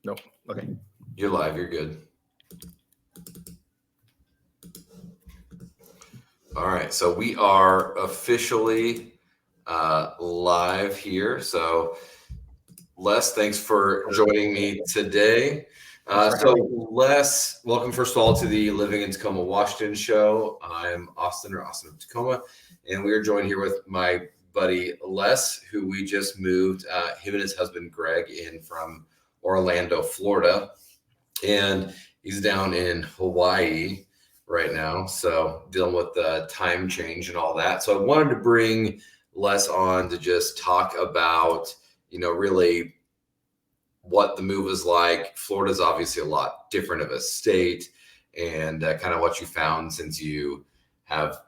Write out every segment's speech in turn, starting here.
Nope. Okay. You're live. You're good. All right. So we are officially live here. So Les, thanks for joining me today. Les, welcome first of all to the Living in Tacoma, Washington show. I'm Austin of Tacoma, and we are joined here with my buddy Les, who we just moved, him and his husband Greg, in from Orlando, Florida, and he's down in Hawaii right now, so dealing with the time change and all that. So I wanted to bring Les on to just talk about, really what the move is like. Florida's obviously a lot different of a state, and kind of what you found since you have,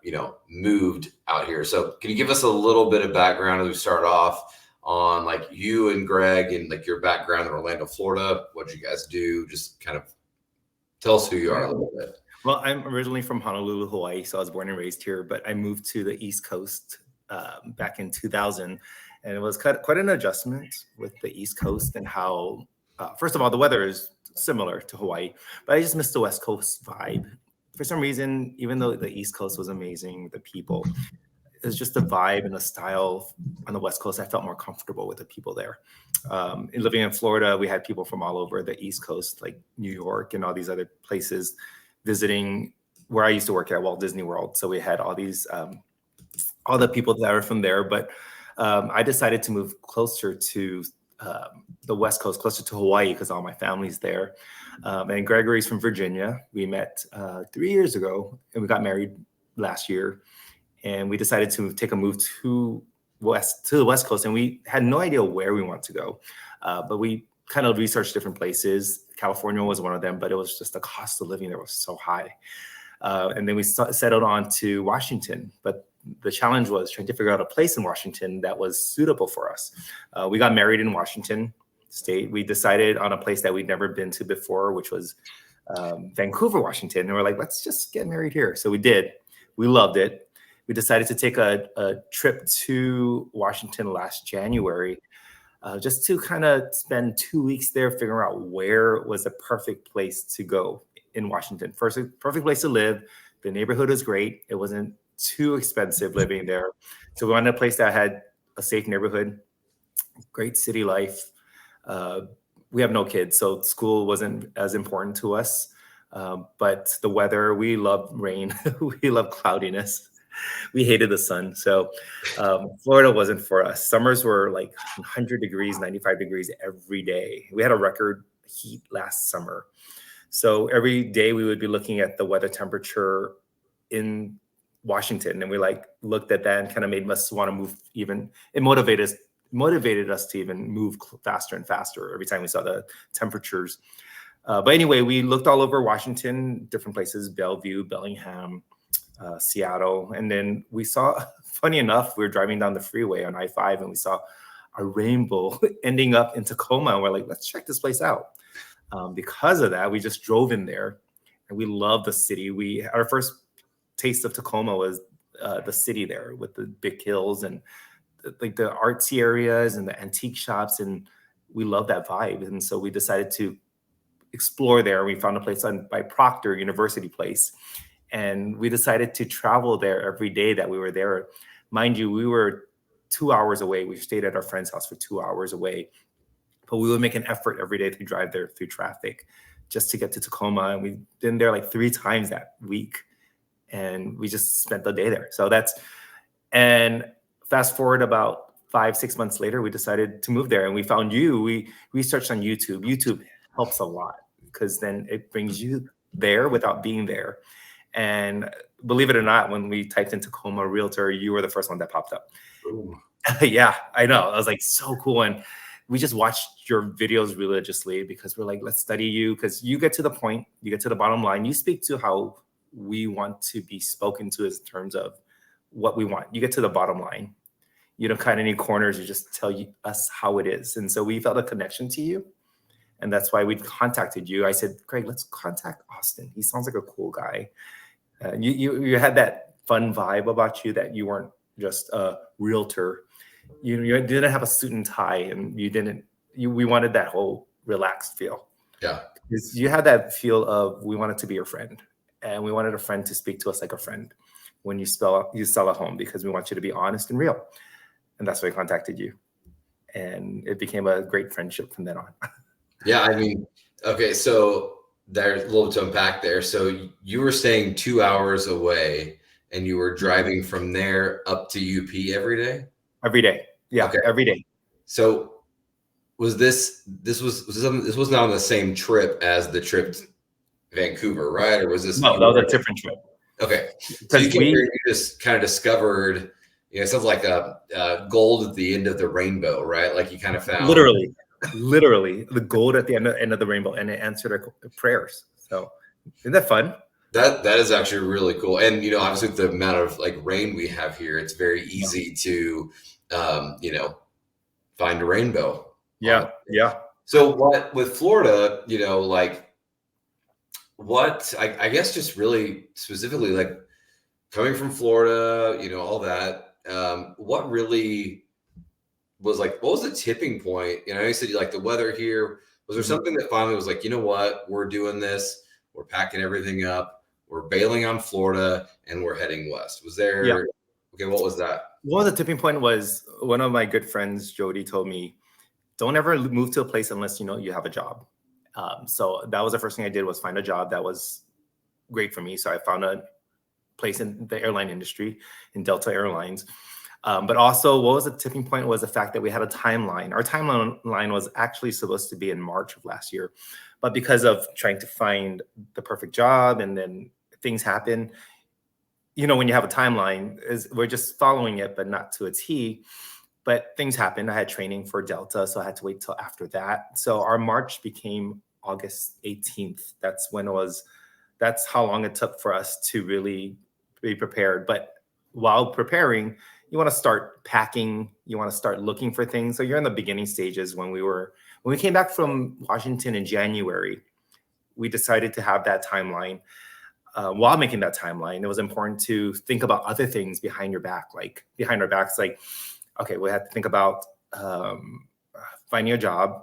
moved out here. So can you give us a little bit of background as we start off on like you and Greg and like your background in Orlando, Florida? What you guys do? Just kind of tell us who you are a little bit. Well, I'm originally from Honolulu, Hawaii, so I was born and raised here, but I moved to the East Coast back in 2000, and it was quite an adjustment with the East Coast and how, first of all, the weather is similar to Hawaii, but I just missed the West Coast vibe. For some reason, even though the East Coast was amazing, the people, it was just the vibe and the style on the West Coast. I felt more comfortable with the people there. Living in Florida, we had people from all over the East Coast, like New York and all these other places, visiting where I used to work at Walt Disney World. So we had all these, all the people that were from there. But I decided to move closer to the West Coast, closer to Hawaii, because all my family's there. And Gregory's from Virginia. We met 3 years ago, and we got married last year. And we decided to take a move to the West Coast, and we had no idea where we want to go. But we kind of researched different places. California was one of them, but it was just the cost of living there was so high. And then we settled on to Washington. But the challenge was trying to figure out a place in Washington that was suitable for us. We got married in Washington State. We decided on a place that we'd never been to before, which was Vancouver, Washington. And we're like, let's just get married here. So we did. We loved it. We decided to take a trip to Washington last January, just to kind of spend 2 weeks there, figuring out where was the perfect place to go in Washington. First, perfect place to live. The neighborhood was great. It wasn't too expensive living there. So we wanted a place that had a safe neighborhood, great city life. We have no kids, so school wasn't as important to us. But the weather, we love rain. We love cloudiness. We hated the sun. So Florida wasn't for us. Summers were like 100 degrees, 95 degrees every day. We had a record heat last summer. So every day we would be looking at the weather temperature in Washington, and we looked at that and kind of made us want to move even. It motivated us to even move faster and faster every time we saw the temperatures. But anyway, we looked all over Washington, different places, Bellevue, Bellingham, Seattle. And then we saw, funny enough, we were driving down the freeway on I-5 and we saw a rainbow ending up in Tacoma. And we're like, let's check this place out. Because of that, we just drove in there and we love the city. Our first taste of Tacoma was the city there with the big hills and like the artsy areas and the antique shops. And we love that vibe. And so we decided to explore there. We found a place by Proctor University Place. And we decided to travel there every day that we were there. Mind you, we were 2 hours away. We stayed at our friend's house for 2 hours away. But we would make an effort every day to drive there through traffic just to get to Tacoma. And we've been there like 3 times that week. And we just spent the day there. And fast forward about 5-6 months later, we decided to move there. And we found you. We researched on YouTube. YouTube helps a lot because then it brings you there without being there. And believe it or not, when we typed in Tacoma Realtor, you were the first one that popped up. Yeah, I know. I was like, so cool. And we just watched your videos religiously because we're like, let's study you because you get to the point, you get to the bottom line. You speak to how we want to be spoken to in terms of what we want. You get to the bottom line. You don't cut any corners. You just tell us how it is. And so we felt a connection to you. And that's why we contacted you. I said, Craig, let's contact Austin. He sounds like a cool guy. You had that fun vibe about you that you weren't just a realtor. You didn't have a suit and tie, and we wanted that whole relaxed feel. Yeah. Because you had that feel of we wanted to be your friend, and we wanted a friend to speak to us like a friend when you sell a home, because we want you to be honest and real. And that's why I contacted you. And it became a great friendship from then on. Yeah. I mean, okay. So there's a little to unpack there. So you were staying 2 hours away and you were driving from there up to UP every day? Every day. Yeah. Okay. Every day. So this was not on the same trip as the trip to Vancouver, right? Or was this? No, that was a different trip. Okay. So you came here, you just kind of discovered, it sounds like a gold at the end of the rainbow, right? Like you kind of found literally the gold at the end of the rainbow, and it answered our prayers. So isn't that fun? That is actually really cool. And obviously with the amount of like rain we have here, it's very easy to find a rainbow. Yeah. So what with Florida, like what I guess just really specifically like coming from Florida, all that, what really was like, what was the tipping point? You said you like the weather here. Was there something that finally was like, you know what, we're doing this, we're packing everything up, we're bailing on Florida and we're heading west? Was there, okay, what was that? Well, the tipping point was one of my good friends, Jody, told me, don't ever move to a place unless you have a job. So that was the first thing I did, was find a job that was great for me. So I found a place in the airline industry in Delta Airlines. But also what was the tipping point was the fact that we had a timeline. Our timeline was actually supposed to be in March of last year. But because of trying to find the perfect job and then things happen, when you have a timeline, we're just following it, but not to a T. But things happened. I had training for Delta, so I had to wait till after that. So our March became August 18th. That's how long it took for us to really be prepared. But while preparing, you want to start packing, you want to start looking for things. So you're in the beginning stages. When we came back from Washington in January, we decided to have that timeline. While making that timeline, it was important to think about other things behind our backs, like, okay, we had to think about finding a job,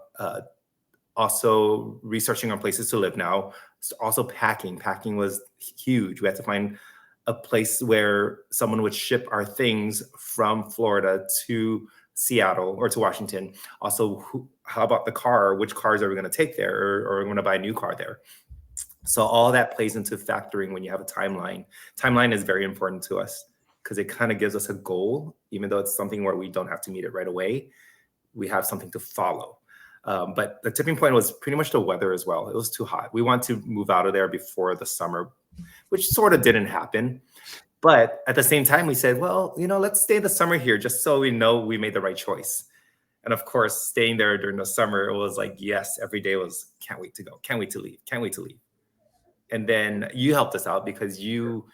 also researching on places to live now, also packing. Packing was huge. We had to find a place where someone would ship our things from Florida to Seattle or to Washington. Also, how about the car? Which cars are we going to take there, or are we going to buy a new car there? So all that plays into factoring when you have a timeline. Timeline is very important to us because it kind of gives us a goal, even though it's something where we don't have to meet it right away. We have something to follow. But the tipping point was pretty much the weather as well. It was too hot. We want to move out of there before the summer, which sort of didn't happen. But at the same time, we said, well, let's stay the summer here just so we know we made the right choice. And of course, staying there during the summer, it was like, yes, every day was, can't wait to go, can't wait to leave, can't wait to leave. And then you helped us out because you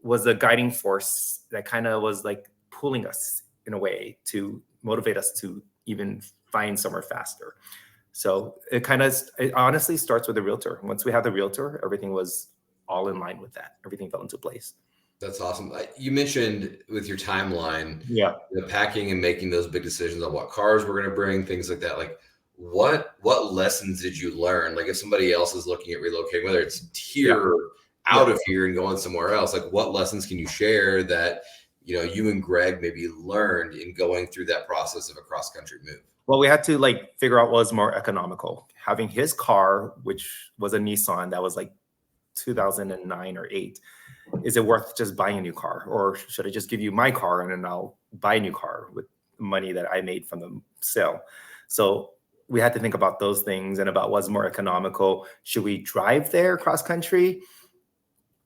was a guiding force that kind of was like pulling us in a way to motivate us to even find somewhere faster. So it honestly starts with the realtor. Once we had the realtor, everything was all in line with that. Everything fell into place. That's awesome. You mentioned with your timeline, the packing and making those big decisions on what cars we're going to bring, things like that. Like what lessons did you learn? Like if somebody else is looking at relocating, whether it's here or out of here and going somewhere else, like what lessons can you share that, you and Greg maybe learned in going through that process of a cross-country move? Well, we had to figure out what was more economical. Having his car, which was a Nissan that was 2009 or 8, is it worth just buying a new car, or should I just give you my car and then I'll buy a new car with the money that I made from the sale? So we had to think about those things and about what's more economical. Should we drive there cross country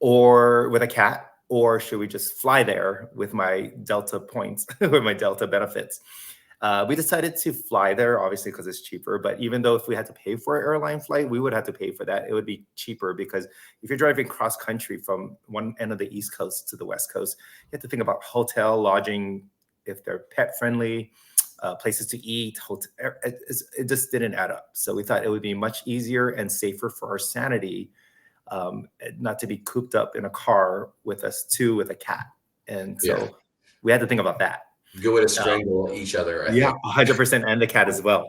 or with a cat, or should we just fly there with my Delta points, with my Delta benefits? We decided to fly there, obviously, because it's cheaper. But even though if we had to pay for an airline flight, we would have to pay for that. It would be cheaper because if you're driving cross country from one end of the East Coast to the West Coast, you have to think about hotel, lodging, if they're pet friendly, places to eat. It just didn't add up. So we thought it would be much easier and safer for our sanity, not to be cooped up in a car with us too, with a cat. And so we had to think about that. Good way to strangle each other. I think. 100%, and the cat as well.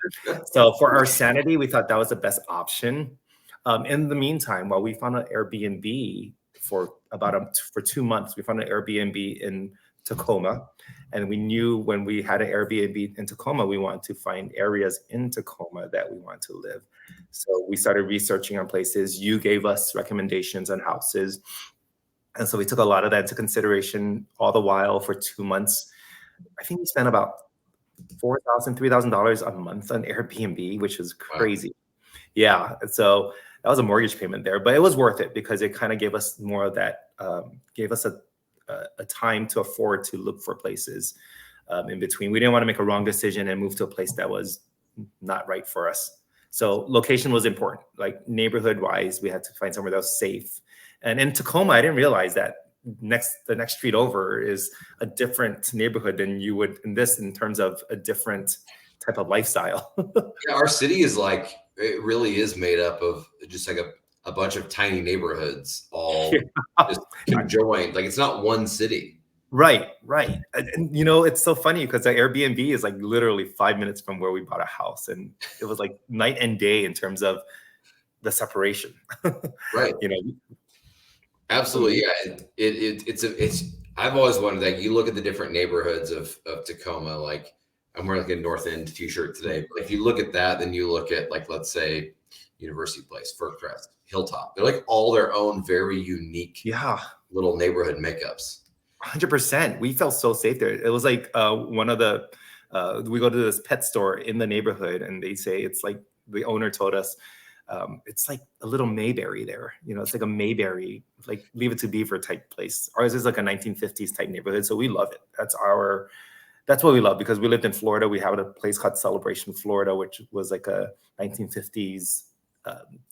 So for our sanity, we thought that was the best option. In the meantime, while we found an Airbnb for for 2 months, we found an Airbnb in Tacoma, and we knew when we had an Airbnb in Tacoma, we wanted to find areas in Tacoma that we wanted to live. So we started researching on places. You gave us recommendations on houses, and so we took a lot of that into consideration. All the while, for 2 months, I think we spent about $3,000 a month on Airbnb, which is Wow. crazy. Yeah, so that was a mortgage payment there, but it was worth it because it kind of gave us more of that, gave us a time to afford to look for places in between. We didn't want to make a wrong decision and move to a place that was not right for us. So location was important. Like neighborhood wise, we had to find somewhere that was safe. And in Tacoma, I didn't realize that the next street over is a different neighborhood than you would in this, in terms of a different type of lifestyle. Yeah, our city is like, it really is made up of just like a bunch of tiny neighborhoods all Yeah. just conjoined. Like it's not one city. Right, right. And, it's so funny because the Airbnb is like literally 5 minutes from where we bought a house, and it was like night and day in terms of the separation. Right. you know, Absolutely. Yeah. It's I've always wondered that you look at the different neighborhoods of Tacoma, like I'm wearing like a North End t-shirt today. But if you look at that, then you look at like, let's say University Place, Fircrest, Hilltop. They're like all their own very unique yeah, little neighborhood makeups. 100%. We felt so safe there. It was like one of the we go to this pet store in the neighborhood, and they say it's like the owner told us it's like a little Mayberry there. It's like a Mayberry, like Leave It to Beaver type place. Ours is like a 1950s type neighborhood, so we love it. That's what we love, because we lived in Florida. We have a place called Celebration, Florida, which was like a 1950s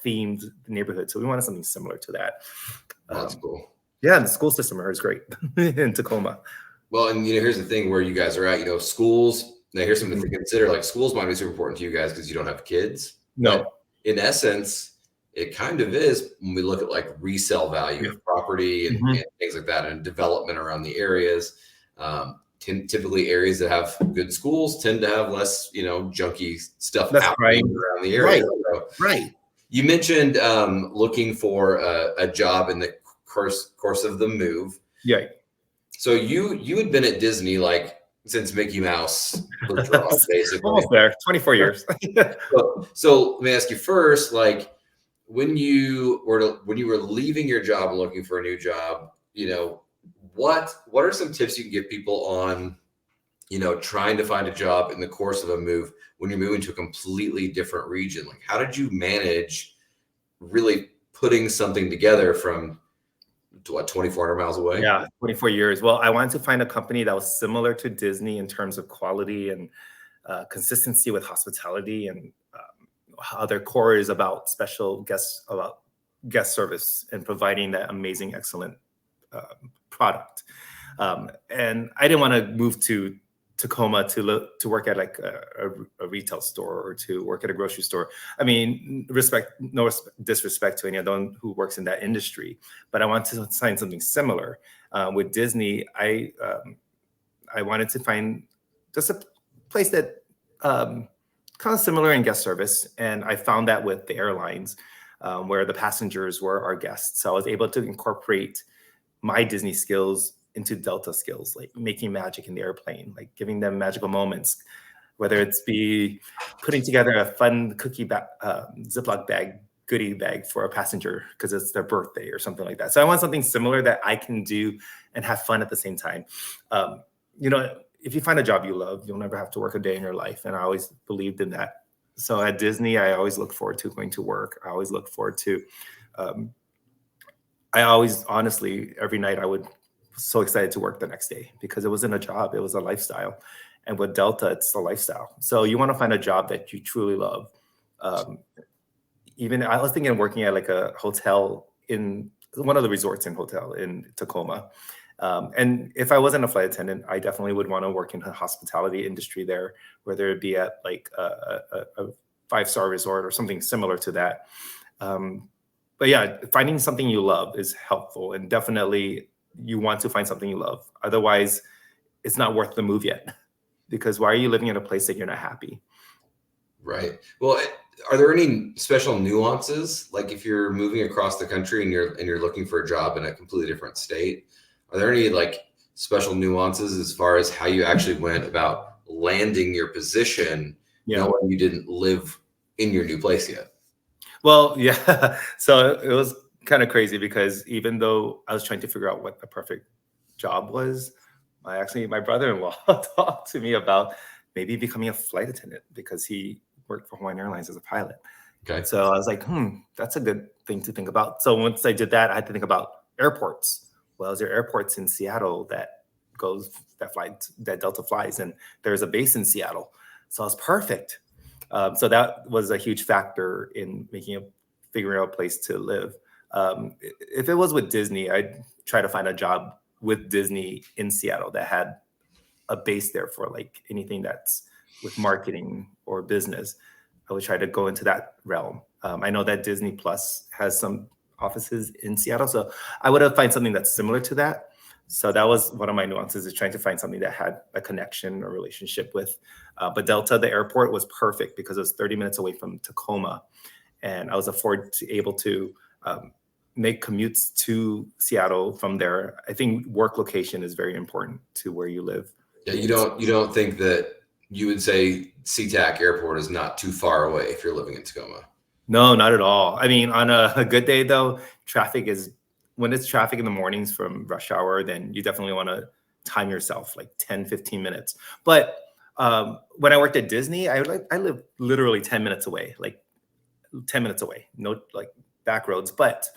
themed neighborhood. So we wanted something similar to that. That's cool. Yeah, and the school system here is great in Tacoma. Well, and here's the thing where you guys are at, schools. Now here's something to consider. Like schools might be super important to you guys because you don't have kids. No. But in essence, it kind of is when we look at like resale value of property and things like that, and development around the areas. Typically areas that have good schools tend to have less, junky stuff happening around the area. Right. So, right. You mentioned looking for a job in the course of the move. Yeah. So you had been at Disney like since Mickey Mouse was drawn, basically. Almost there, 24 years. So let me ask you first, like when you were leaving your job and looking for a new job, what are some tips you can give people on, trying to find a job in the course of a move when you're moving to a completely different region? Like, how did you manage really putting something together from 2,400 miles away? Yeah, 24 years. Well, I wanted to find a company that was similar to Disney in terms of quality and consistency with hospitality, and how their core is about guest service and providing that amazing, excellent product. And I didn't want to move to Tacoma to work at like a retail store or to work at a grocery store. I mean, no disrespect to anyone who works in that industry, but I wanted to find something similar. With Disney, I wanted to find just a place that kind of similar in guest service, and I found that with the airlines, where the passengers were our guests. So I was able to incorporate my Disney skills into Delta skills, like making magic in the airplane, like giving them magical moments, whether it's be putting together a fun cookie Ziploc bag, goodie bag for a passenger because it's their birthday or something like that. So I want something similar that I can do and have fun at the same time. If you find a job you love, you'll never have to work a day in your life. And I always believed in that. So at Disney, I always look forward to going to work. I always look forward to, honestly, every night I would so excited to work the next day because it wasn't a job, it was a lifestyle. And with Delta, it's a lifestyle. So you want to find a job that you truly love. Even I was thinking of working at like a hotel in one of the resorts in Tacoma. And if I wasn't a flight attendant, I definitely would want to work in the hospitality industry there, whether it be at like a 5-star resort or something similar to that. But yeah, finding something you love is helpful, and definitely you want to find something you love. Otherwise, it's not worth the move yet, because why are you living in a place that you're not happy? Right. Well, are there any special nuances? Like if you're moving across the country and you're looking for a job in a completely different state, are there any like special nuances as far as how you actually went about landing your position, Yeah. knowing you didn't live in your new place yet? Well, yeah. So it was kind of crazy because even though I was trying to figure out what the perfect job was, my brother-in-law talked to me about maybe becoming a flight attendant because he worked for Hawaiian Airlines as a pilot. Okay. So I was like, that's a good thing to think about. So once I did that, I had to think about airports. Well, is there airports in Seattle that Delta flies, and there's a base in Seattle. So it's perfect. So that was a huge factor in figuring out a place to live. If it was with Disney, I'd try to find a job with Disney in Seattle that had a base there for like anything that's with marketing or business. I would try to go into that realm. I know that Disney Plus has some offices in Seattle, so I would have find something that's similar to that. So that was one of my nuances, is trying to find something that had a connection or relationship with. But Delta, the airport, was perfect because it was 30 minutes away from Tacoma, and I was able to make commutes to Seattle from there. I think work location is very important to where you live. Yeah, you don't think that you would say SeaTac Airport is not too far away if you're living in Tacoma? No, not at all. I mean, on a good day though, when it's traffic in the mornings from rush hour, then you definitely want to time yourself like 10, 15 minutes. But when I worked at Disney, I lived literally 10 minutes away, like 10 minutes away, no like back roads. But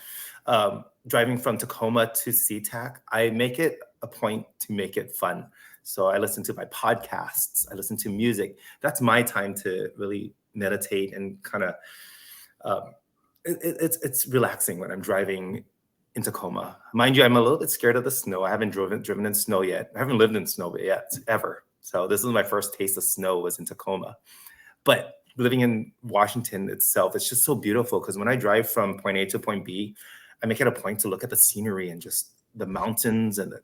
driving from Tacoma to SeaTac, I make it a point to make it fun. So I listen to my podcasts, I listen to music. That's my time to really meditate and kind of it's relaxing when I'm driving in Tacoma. Mind you, I'm a little bit scared of the snow. I haven't driven in snow yet. I haven't lived in snow yet, ever. So this is my first taste of snow was in Tacoma. But living in Washington itself, it's just so beautiful because when I drive from point A to point B, I make it a point to look at the scenery and just the mountains and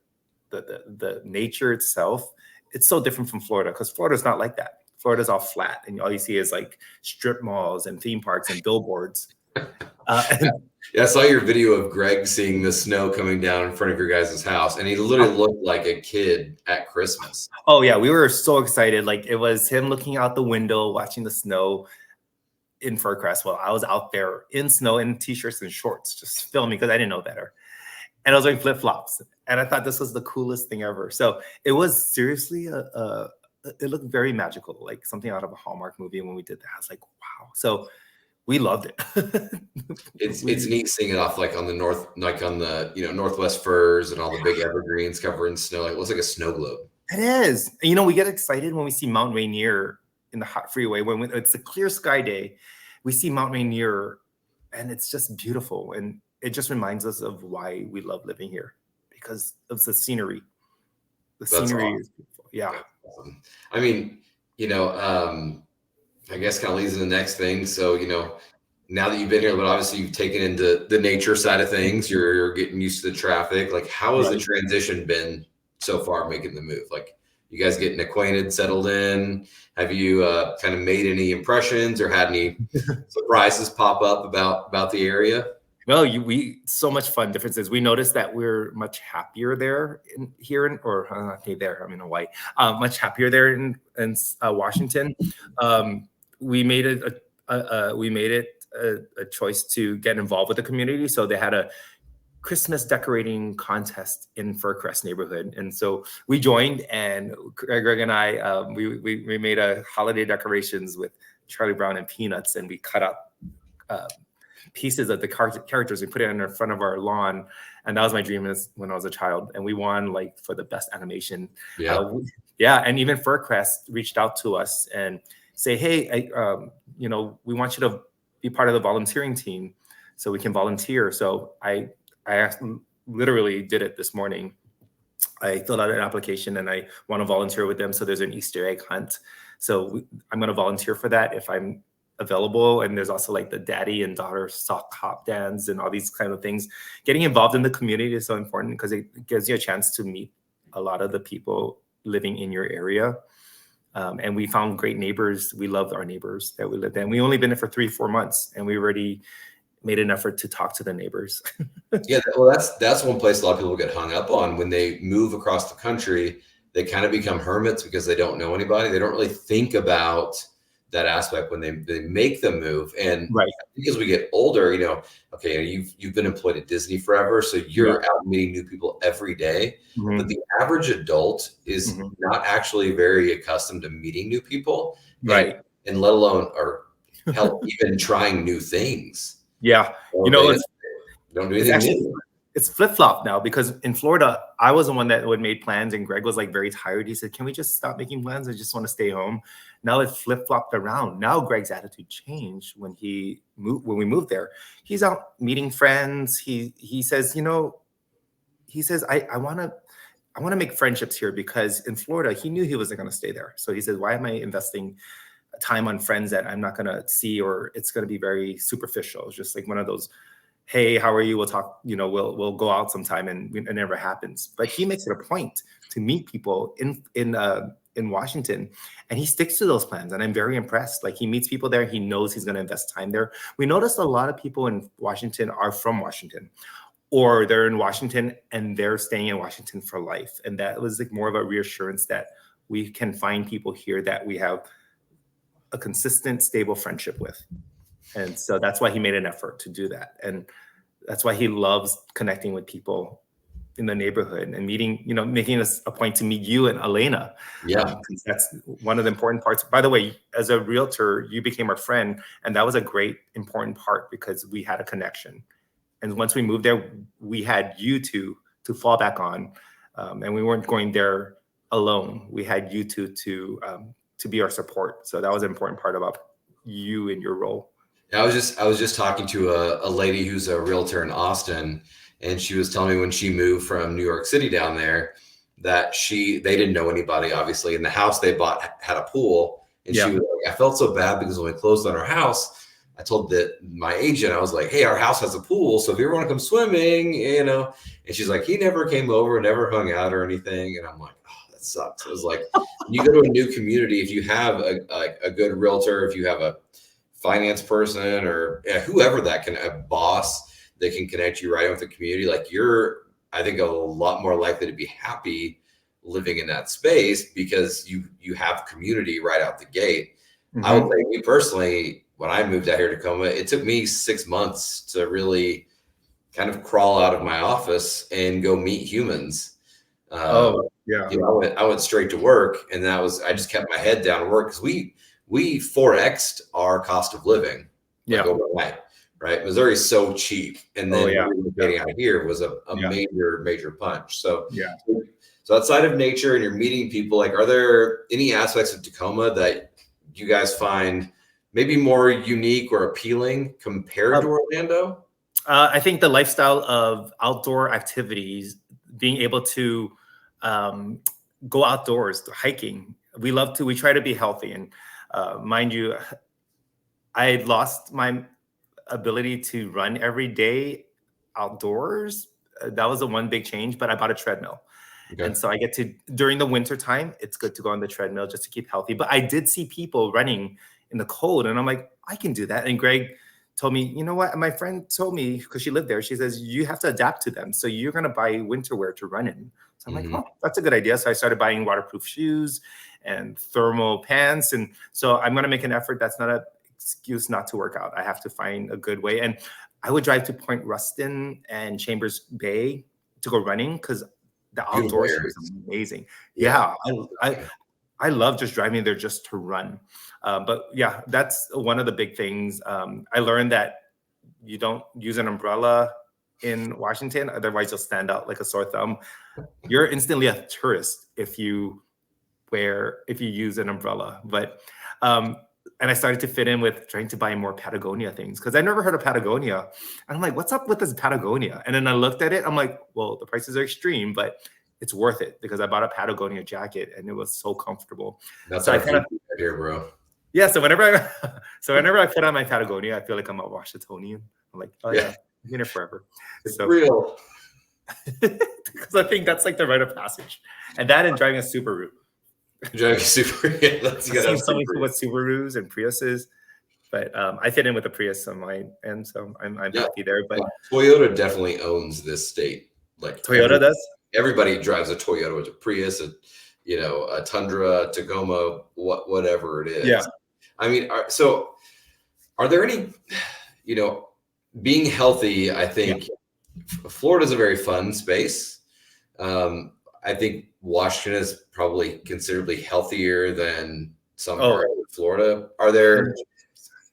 the nature itself. It's so different from Florida because Florida's not like that. Florida's all flat, and all you see is like strip malls and theme parks and billboards. Yeah, I saw your video of Greg seeing the snow coming down in front of your guys' house, and he literally looked like a kid at Christmas. Oh yeah, we were so excited. Like it was him looking out the window, watching the snow in Furcrest. Well, I was out there in snow in t-shirts and shorts, just filming because I didn't know better. And I was wearing flip-flops, and I thought this was the coolest thing ever. So it was seriously it looked very magical, like something out of a Hallmark movie. And when we did that, I was like, wow. So we loved it. It's neat seeing it off like on the Northwest Firs and all the big evergreens covered in snow. Like it looks like a snow globe. It is. We get excited when we see Mount Rainier in the hot freeway. It's a clear sky day, we see Mount Rainier, and it's just beautiful. And it just reminds us of why we love living here, because of the scenery. The scenery is beautiful. Yeah. Awesome. I mean, I guess kind of leads to the next thing. So, now that you've been here, but obviously you've taken into the nature side of things, you're getting used to the traffic. Like, how has the transition been so far making the move? Like, you guys getting acquainted, settled in? Have you kind of made any impressions or had any surprises pop up about the area? Well, so much fun differences. We noticed that we're much happier there I'm in Hawaii. Much happier there in Washington. We made it a choice to get involved with the community. So they had a Christmas decorating contest in Furcrest neighborhood, and so we joined. And Greg and I, we made a holiday decorations with Charlie Brown and Peanuts, and we cut up pieces of the characters. We put it in front of our lawn, and that was my dream when I was a child. And we won like for the best animation. Yeah, and even Furcrest reached out to us and say, hey, we want you to be part of the volunteering team, so we can volunteer. So I literally did it this morning. I filled out an application and I want to volunteer with them. So there's an Easter egg hunt. So I'm going to volunteer for that if I'm available. And there's also like the daddy and daughter sock hop dance and all these kind of things. Getting involved in the community is so important because it gives you a chance to meet a lot of the people living in your area. And we found great neighbors. We loved our neighbors that we lived in. We only been there for 3-4 months, and we already made an effort to talk to the neighbors. Yeah, well, that's one place a lot of people get hung up on when they move across the country. They kind of become hermits because they don't know anybody. They don't really think about that aspect when they make the move. And Right. I think as we get older, okay, you've been employed at Disney forever, so you're out meeting new people every day. Mm-hmm. But the average adult is Mm-hmm. not actually very accustomed to meeting new people, Right. and let alone or hell, even trying new things. Yeah. So It's don't do it's anything actually new. it's flip-flop now, because in Florida, I was the one that would made plans, and Greg was like very tired. He said, "Can we just stop making plans? I just want to stay home." Now it's flip-flopped around. Now Greg's attitude changed when we moved there. He's out meeting friends. He says, I want to make friendships here, because in Florida, he knew he wasn't going to stay there. So he said, "Why am I investing time on friends that I'm not going to see, or it's going to be very superficial?" It's just like one of those, "Hey, how are you? We'll talk, we'll go out sometime," and it never happens. But he makes it a point to meet people in Washington, and he sticks to those plans, and I'm very impressed. Like, he meets people there, he knows he's going to invest time there. We noticed a lot of people in Washington are from Washington, or they're in Washington and they're staying in Washington for life, and that was like more of a reassurance that we can find people here that we have a consistent, stable friendship with. And so that's why he made an effort to do that. And that's why he loves connecting with people in the neighborhood and meeting, making this a point to meet you and Elena. Yeah. Because that's one of the important parts. By the way, as a realtor, you became our friend. And that was a great, important part, because we had a connection. And once we moved there, we had you two to fall back on. And we weren't going there alone. We had you two to be our support. So that was an important part about you and your role. I was just talking to a lady who's a realtor in Austin, and she was telling me when she moved from New York City down there that they didn't know anybody, obviously, and the house they bought had a pool, and she was like, "I felt so bad because when we closed on our house, I told my agent, I was like, 'Hey, our house has a pool, so if you ever want to come swimming, and she's like, "He never came over, never hung out or anything," and I'm like, "Oh, that sucks." It was like, you go to a new community, if you have a good realtor, if you have a finance person or whoever a boss that can connect you right with the community, like, you're, I think, a lot more likely to be happy living in that space because you have community right out the gate. Mm-hmm. I would say, me personally, when I moved out here to Tacoma, it took me 6 months to really kind of crawl out of my office and go meet humans. I went straight to work, and I just kept my head down to work, because we 4x'd our cost of living overnight, right? Missouri's so cheap, and then relocating out here was a major punch. So so outside of nature and you're meeting people, like, are there any aspects of Tacoma that you guys find maybe more unique or appealing compared to Orlando? I think the lifestyle of outdoor activities, being able to go outdoors, hiking. We try to be healthy. And mind you, I lost my ability to run every day outdoors. That was the one big change, but I bought a treadmill. Okay. And so I get to, during the winter time, it's good to go on the treadmill just to keep healthy. But I did see people running in the cold, and I'm like, I can do that. And Greg told me, you know what? My friend told me, because she lived there, she says, you have to adapt to them. So you're going to buy winter wear to run in. So I'm like, oh, that's a good idea. So I started buying waterproof shoes and thermal pants. And so I'm going to make an effort. That's not an excuse not to work out. I have to find a good way. And I would drive to Point Ruston and Chambers Bay to go running, because the outdoors is amazing. Yeah. I love just driving there just to run. But yeah, that's one of the big things. I learned that you don't use an umbrella in Washington, otherwise you'll stand out like a sore thumb. You're instantly a tourist if you use an umbrella. But and I started to fit in with trying to buy more Patagonia things, because I never heard of Patagonia. And I'm like, what's up with this Patagonia? And then I looked at it, I'm like, well, the prices are extreme, but it's worth it, because I bought a Patagonia jacket and it was so comfortable. That's our favorite here, bro. Yeah, so whenever I put on my Patagonia, I feel like I'm a Washingtonian. I'm like, oh yeah, I'm in it forever. It's real. Because I think that's like the rite of passage. And that, and driving a Subaru. Driving super. Yeah, that's, you I've gotta seen have so many super. people with Subarus and Priuses, but I fit in with the Prius on my end, so I'm Yeah, happy there. But Toyota definitely owns this state. Like Toyota does. everybody drives a Toyota, or a Prius, a Tundra, Tacoma, whatever it Yeah. is. I mean, are there any, being healthy? I Yeah. think Florida is a very fun space. I think Washington is probably considerably healthier than some Oh, parts of Florida. Are there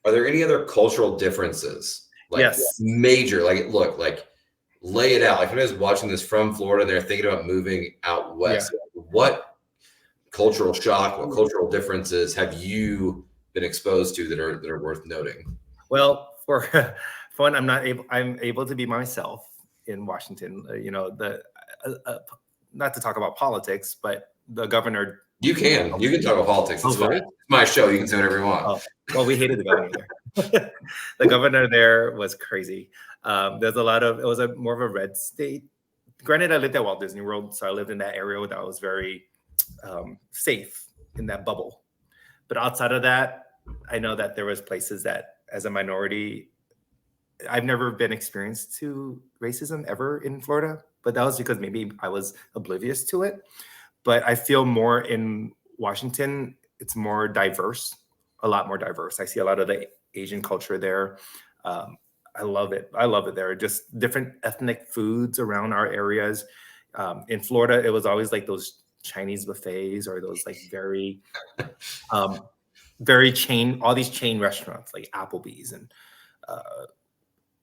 any other cultural differences? Like yes. major, like lay it out. Like when I was watching this from Florida, they're thinking about moving out Yeah. west. What cultural shock, what cultural differences have you been exposed to that are worth noting? Well, for for one, I'm able to be myself in Washington. Not to talk about politics, but the governor. You can talk about politics. Oh, It's fine. really? It's my show. You can say whatever you want. Oh, well, we hated the governor there. The governor there was crazy. There's a lot of, it was more of a red state. Granted, I lived at Walt Disney World, so I lived in that area that was very safe in that bubble. But outside of that, I know that there was places that, as a minority, I've never been experienced to racism ever in Florida. But that was because maybe I was oblivious to it. But I feel more in Washington, it's more diverse, a lot more diverse. I see a lot of the Asian culture there. I love it. I love it there. Just different ethnic foods around our areas. In Florida, it was always like those Chinese buffets or those like um, very all these chain restaurants like Applebee's and uh,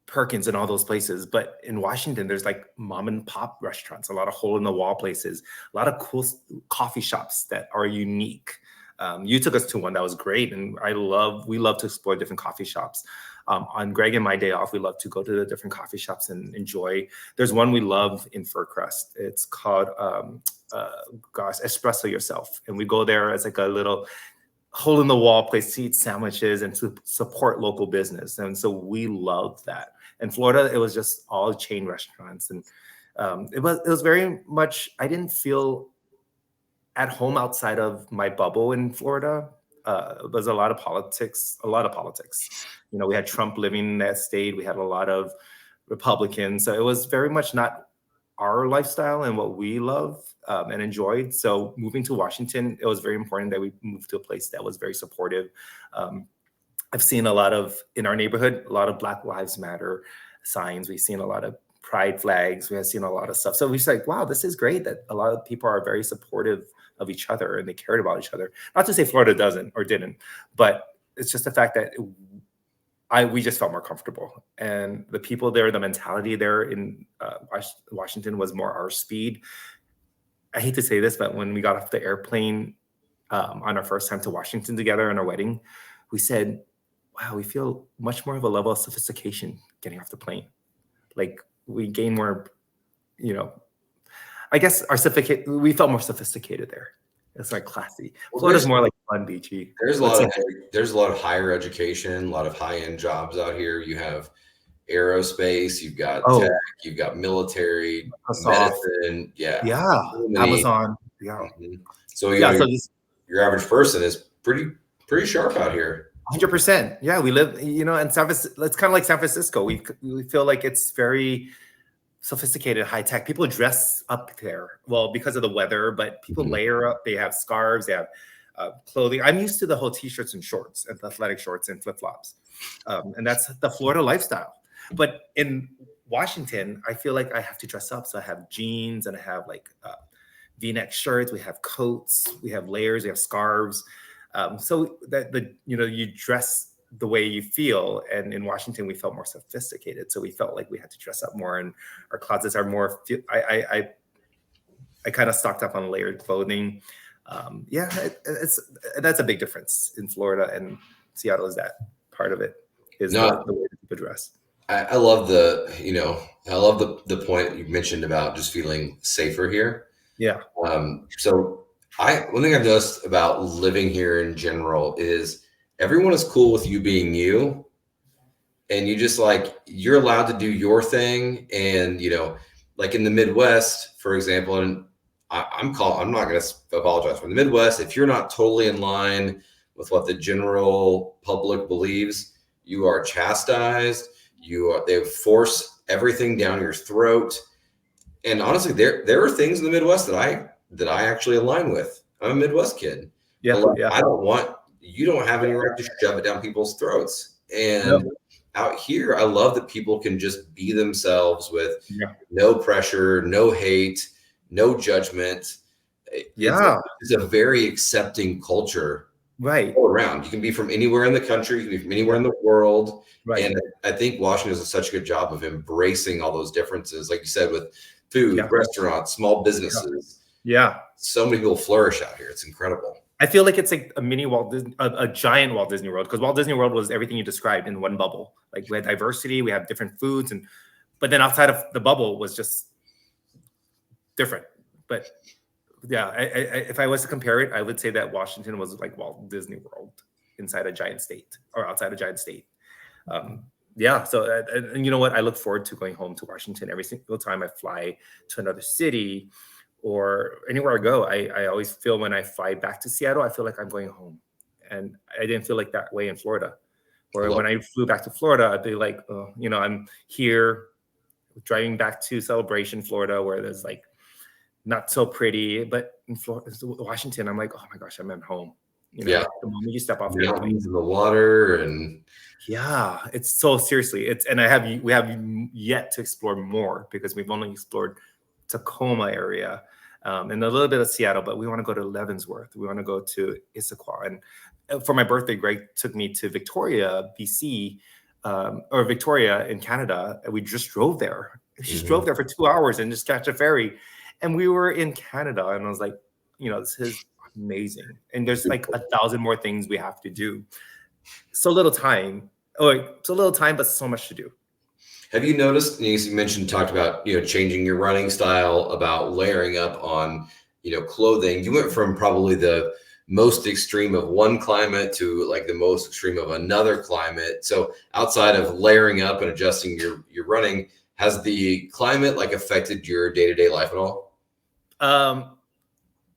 Perkins and all those places. But in Washington, there's like mom and pop restaurants, a lot of hole in the wall places, a lot of cool coffee shops that are unique. You took us to one that was great, and we love to explore different coffee shops. On Greg and my day off, we love to go to the different coffee shops and enjoy. There's one we love in Fircrest. It's called, Espresso Yourself, and we go there as like a little hole in the wall place to eat sandwiches and to support local business. And so we love that. In Florida, it was just all chain restaurants. And it was very much, I didn't feel at home outside of my bubble in Florida. There's a lot of politics, a lot of politics. We had Trump living in that state. We had a lot of Republicans. So it was very much not our lifestyle and what we love and enjoyed. So moving to Washington, it was very important that we moved to a place that was very supportive. I've seen in our neighborhood, a lot of Black Lives Matter signs. We've seen a lot of pride flags. We have seen a lot of stuff. So we're just like, wow, this is great that a lot of people are very supportive of each other and they cared about each other. Not to say Florida doesn't or didn't, but it's just the fact that we just felt more comfortable. And the people there, the mentality there in Washington was more our speed. I hate to say this, but when we got off the airplane on our first time to Washington together on our wedding, we said, wow, we feel much more of a level of sophistication getting off the plane. Like we gain more, I guess we felt more sophisticated there. It's like classy. Well, Florida's more like fun, beachy. There's a lot of higher education, a lot of high-end jobs out here. You have aerospace, you've got tech, you've got military, medicine. Yeah. Amazon. Yeah. Mhm. So your average person is pretty sharp out here. 100%. Yeah, we live, in San Francisco. It's kind of like San Francisco. We feel like it's very sophisticated, high tech. People dress up there, well, because of the weather, but people layer up. They have scarves, they have clothing. I'm used to the whole t-shirts and shorts and athletic shorts and flip-flops. And that's the Florida lifestyle. But in Washington, I feel like I have to dress up. So I have jeans and I have like V-neck shirts. We have coats, we have layers, we have scarves. So that you dress the way you feel. And in Washington, we felt more sophisticated. So we felt like we had to dress up more, and our closets are more. I kind of stocked up on layered clothing. That's a big difference in Florida, and Seattle is that part of it. Is the way that people dress. I love the point you mentioned about just feeling safer here. Yeah. So one thing I've noticed about living here in general is everyone is cool with you being you, and you're allowed to do your thing. And like in the Midwest, for example, and I'm not going to apologize for the Midwest. If you're not totally in line with what the general public believes, you are chastised. They force everything down your throat. And honestly, there are things in the Midwest that I actually align with. I'm a Midwest kid. Yeah, But yeah. you don't have any right to shove it down people's throats. Yep. And out here, I love that people can just be themselves with Yeah. no pressure, no hate, no judgment. Yeah. It's a very accepting culture Right. all around. You can be from anywhere in the country, you can be from anywhere Yeah. in the world. Right. And I think Washington does such a good job of embracing all those differences, like you said, with food, Yeah. restaurants, small businesses. Yeah. So many people flourish out here. It's incredible. I feel like it's like a mini Walt Disney, a giant Walt Disney World, because Walt Disney World was everything you described in one bubble. Like we had diversity, we have different foods, but then outside of the bubble was just different. But yeah, if I was to compare it, I would say that Washington was like Walt Disney World inside a giant state or outside a giant state. Yeah. So, and you know what? I look forward to going home to Washington every single time I fly to another city or anywhere I go. I always feel when I fly back to Seattle, I feel like I'm going home. And I didn't feel like that way in Florida. Or when I flew back to Florida, I'd be like, oh, I'm here driving back to Celebration, Florida, where there's like not so pretty. But in Florida, Washington, I'm like, oh my gosh, I'm at home. Yeah. The moment you step off the airplane, mountains and the water, and yeah, it's so seriously. We have yet to explore more because we've only explored Tacoma area and a little bit of Seattle, but we want to go to Leavenworth. We want to go to Issaquah. And for my birthday, Greg took me to Victoria, BC, or Victoria in Canada. And we just drove there. We just drove there for 2 hours and just catch a ferry. And we were in Canada. And I was like, this is amazing. And there's like 1,000 more things we have to do. So little time. So little time, but so much to do. Have you noticed, you talked about, changing your running style, about layering up on, clothing. You went from probably the most extreme of one climate to like the most extreme of another climate. So outside of layering up and adjusting your running, has the climate like affected your day-to-day life at all?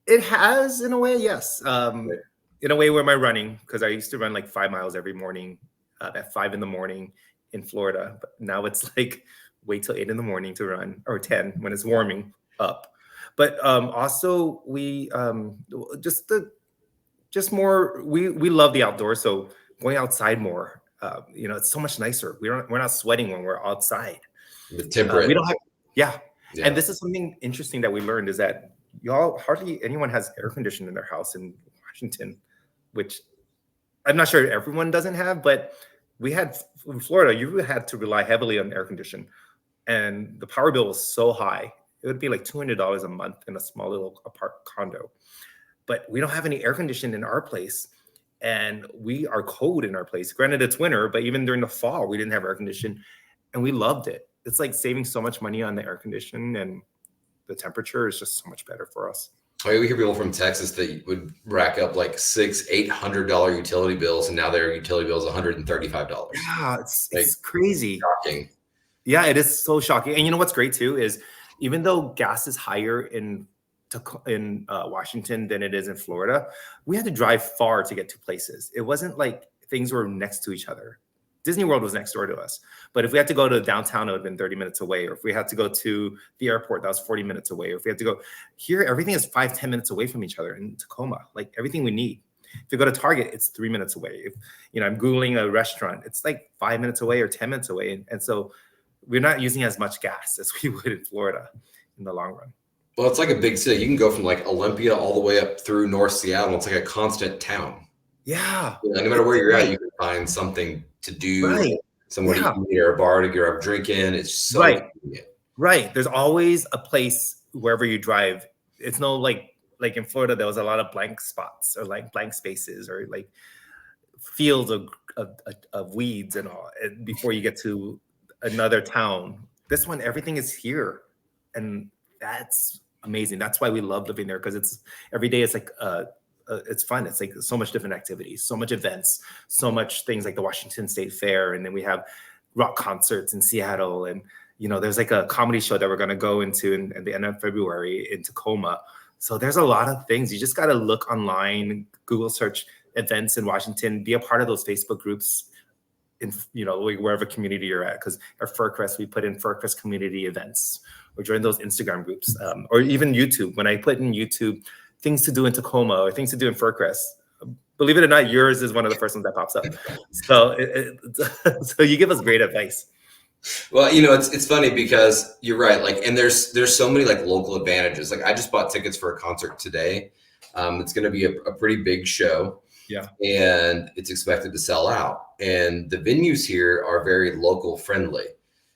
It has in a way, yes. In a way where my running, because I used to run like 5 miles every morning at 5 a.m. in Florida, but now it's like wait till 8 a.m. to run, or 10 when it's warming up. But also we we love the outdoors, so going outside more. It's so much nicer. We're not sweating when we're outside. The temperate. We don't have, yeah. And this is something interesting that we learned is that hardly anyone has air conditioning in their house in Washington, which I'm not sure everyone doesn't have, but we had in Florida, you had to rely heavily on air conditioning, and the power bill was so high. It would be like $200 a month in a small little apart condo. But we don't have any air conditioning in our place, and we are cold in our place. Granted, it's winter, but even during the fall, we didn't have air conditioning, and we loved it. It's like saving so much money on the air conditioning, and the temperature is just so much better for us. We hear people from Texas that would rack up like $600-800 utility bills, and now their utility bill is $135. Yeah, it's crazy. Shocking. Yeah, it is so shocking. And you know what's great too is even though gas is higher in Washington than it is in Florida, we had to drive far to get to places. It wasn't like things were next to each other. Disney World was next door to us. But if we had to go to downtown, it would have been 30 minutes away. Or if we had to go to the airport, that was 40 minutes away. Or if we had to go here, everything is 5-10 minutes away from each other in Tacoma, like everything we need. If you go to Target, it's 3 minutes away. If I'm Googling a restaurant, it's like 5 minutes away or 10 minutes away. And so we're not using as much gas as we would in Florida in the long run. Well, it's like a big city. You can go from like Olympia all the way up through North Seattle. It's like a constant town. Yeah. No matter where you're at, you can find something to do, somewhere to eat or a bar to grab a drink in. It's so convenient. Right. There's always a place wherever you drive. It's no like in Florida, there was a lot of blank spots or like blank spaces or like fields of weeds and all before you get to another town. This one, everything is here. And that's amazing. That's why we love living there, because it's every day. It's like it's fun. It's like so much different activities, so much events, so much things like the Washington State Fair, and then we have rock concerts in Seattle, and there's like a comedy show that we're going to go into at the end of February in Tacoma. So there's a lot of things. You just got to look online, Google search events in Washington, be a part of those Facebook groups in, wherever community you're at. Because at FurCrest, we put in FurCrest community events, or join those Instagram groups, or even YouTube. When I put in YouTube things to do in Tacoma or things to do in FurCrest, believe it or not, yours is one of the first ones that pops up. So, so you give us great advice. Well, it's funny because you're right. Like, and there's so many like local advantages. Like, I just bought tickets for a concert today. It's going to be a pretty big show. Yeah. And it's expected to sell out. And the venues here are very local friendly.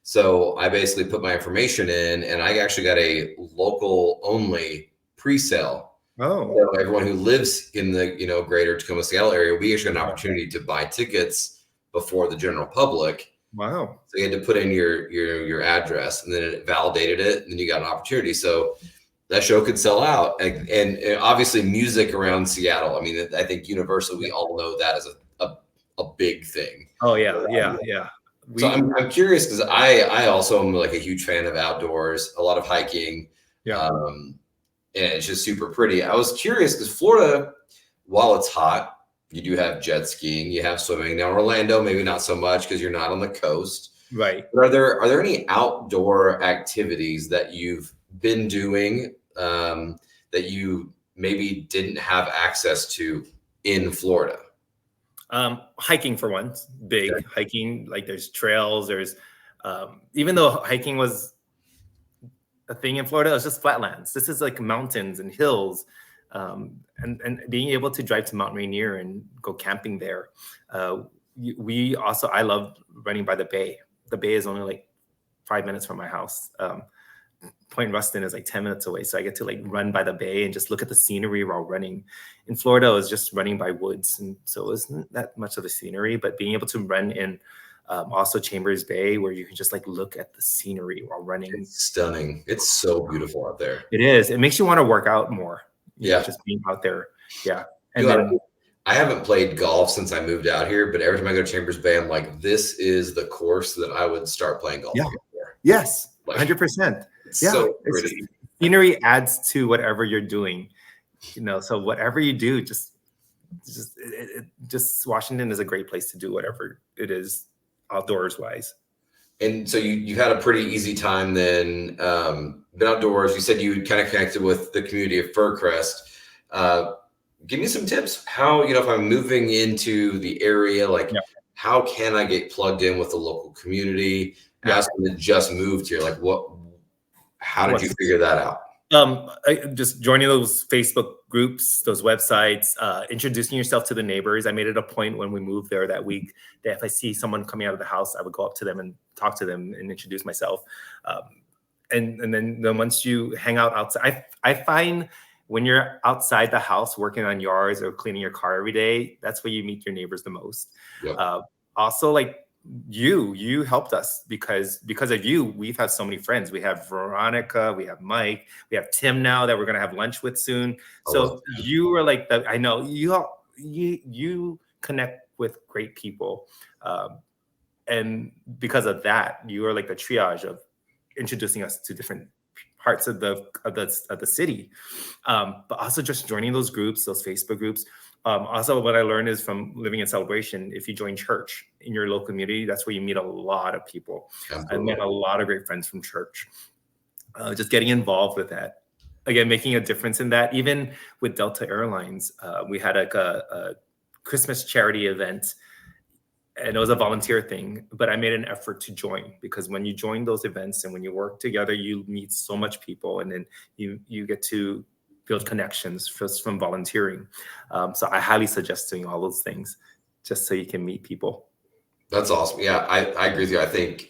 So I basically put my information in, and I actually got a local only pre-sale. Oh. So everyone who lives in the greater Tacoma, Seattle area, we actually got an opportunity to buy tickets before the general public. Wow. So you had to put in your address, and then it validated it, and then you got an opportunity. So that show could sell out. And obviously music around Seattle. I mean, I think universally we all know that as a big thing. Oh yeah. So I'm curious because I also am like a huge fan of outdoors, a lot of hiking. Yeah. And it's just super pretty. I was curious because Florida, while it's hot, you do have jet skiing, you have swimming. Now Orlando, maybe not so much because you're not on the coast. Right. But are there any outdoor activities that you've been doing that you maybe didn't have access to in Florida? Hiking for one, big hiking. Like there's trails. There's even though hiking was a thing in Florida, it's just flatlands. This is like mountains and hills, and being able to drive to Mount Rainier and go camping there. I love running by the bay. The bay is only like 5 minutes from my house. Point Ruston is like 10 minutes away. So I get to like run by the bay and just look at the scenery while running. In Florida, I was just running by woods. And so it wasn't that much of the scenery, but being able to run in also Chambers Bay, where you can just like look at the scenery while running. It's stunning. It's so beautiful out there. It is. It makes you want to work out more. Yeah. Just being out there. Yeah. And then I haven't played golf since I moved out here, but every time I go to Chambers Bay, I'm like, this is the course that I would start playing golf. Yeah. There. Yes. Like, 100%. Yeah. So pretty. Scenery adds to whatever you're doing, so whatever you do, just Washington is a great place to do whatever it is outdoors wise. And so you had a pretty easy time then, been outdoors. You said you kind of connected with the community of FurCrest. Give me some tips. How, if I'm moving into the area, like how can I get plugged in with the local community? As someone that just moved here, like how did you figure that out? Just joining those Facebook groups, those websites, introducing yourself to the neighbors. I made it a point when we moved there that week that if I see someone coming out of the house, I would go up to them and talk to them and introduce myself. And then once you hang out outside, I find when you're outside the house working on yards or cleaning your car every day, that's where you meet your neighbors the most. Yep. Also, like you helped us because of you, we've had so many friends. We have Veronica, we have Mike, we have Tim now that we're gonna have lunch with soon. So you were like I know you connect with great people, and because of that, you are like the triage of introducing us to different parts of the city, but also just joining those groups, those Facebook groups. Also, what I learned is from living in Celebration, if you join church in your local community, that's where you meet a lot of people. I met a lot of great friends from church. Just getting involved with that. Again, making a difference in that. Even with Delta Airlines, we had like a Christmas charity event, and it was a volunteer thing, but I made an effort to join because when you join those events and when you work together, you meet so much people, and then you get to build connections just from volunteering. So I highly suggest doing all those things just so you can meet people. That's awesome. Yeah, I agree with you. I think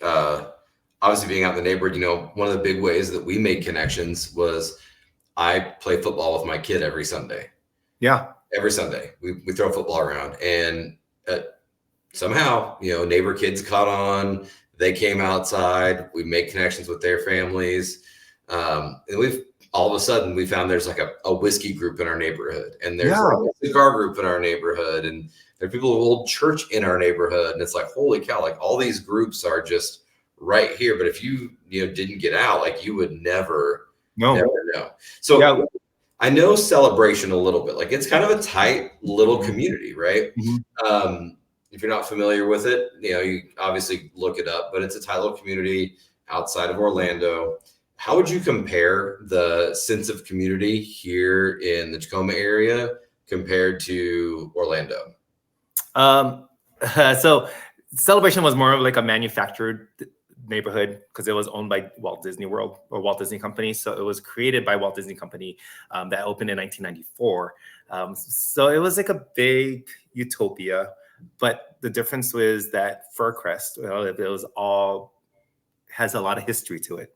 obviously being out in the neighborhood, one of the big ways that we made connections was I play football with my kid every Sunday. Yeah. Every Sunday we throw football around, and somehow, neighbor kids caught on. They came outside. We made connections with their families. And all of a sudden we found there's like a whiskey group in our neighborhood, and there's like a cigar group in our neighborhood, and there are people who hold church in our neighborhood. And it's like, holy cow, like all these groups are just right here. But if you didn't get out, like you would never know. So I know Celebration a little bit. Like it's kind of a tight little community, right? If you're not familiar with it, you obviously look it up, but it's a tight little community outside of Orlando. How would you compare the sense of community here in the Tacoma area compared to Orlando? So Celebration was more of like a manufactured neighborhood because it was owned by Walt Disney World or Walt Disney Company. So it was created by Walt Disney Company that opened in 1994. So it was like a big utopia, but the difference was that Fircrest, it was all has a lot of history to it.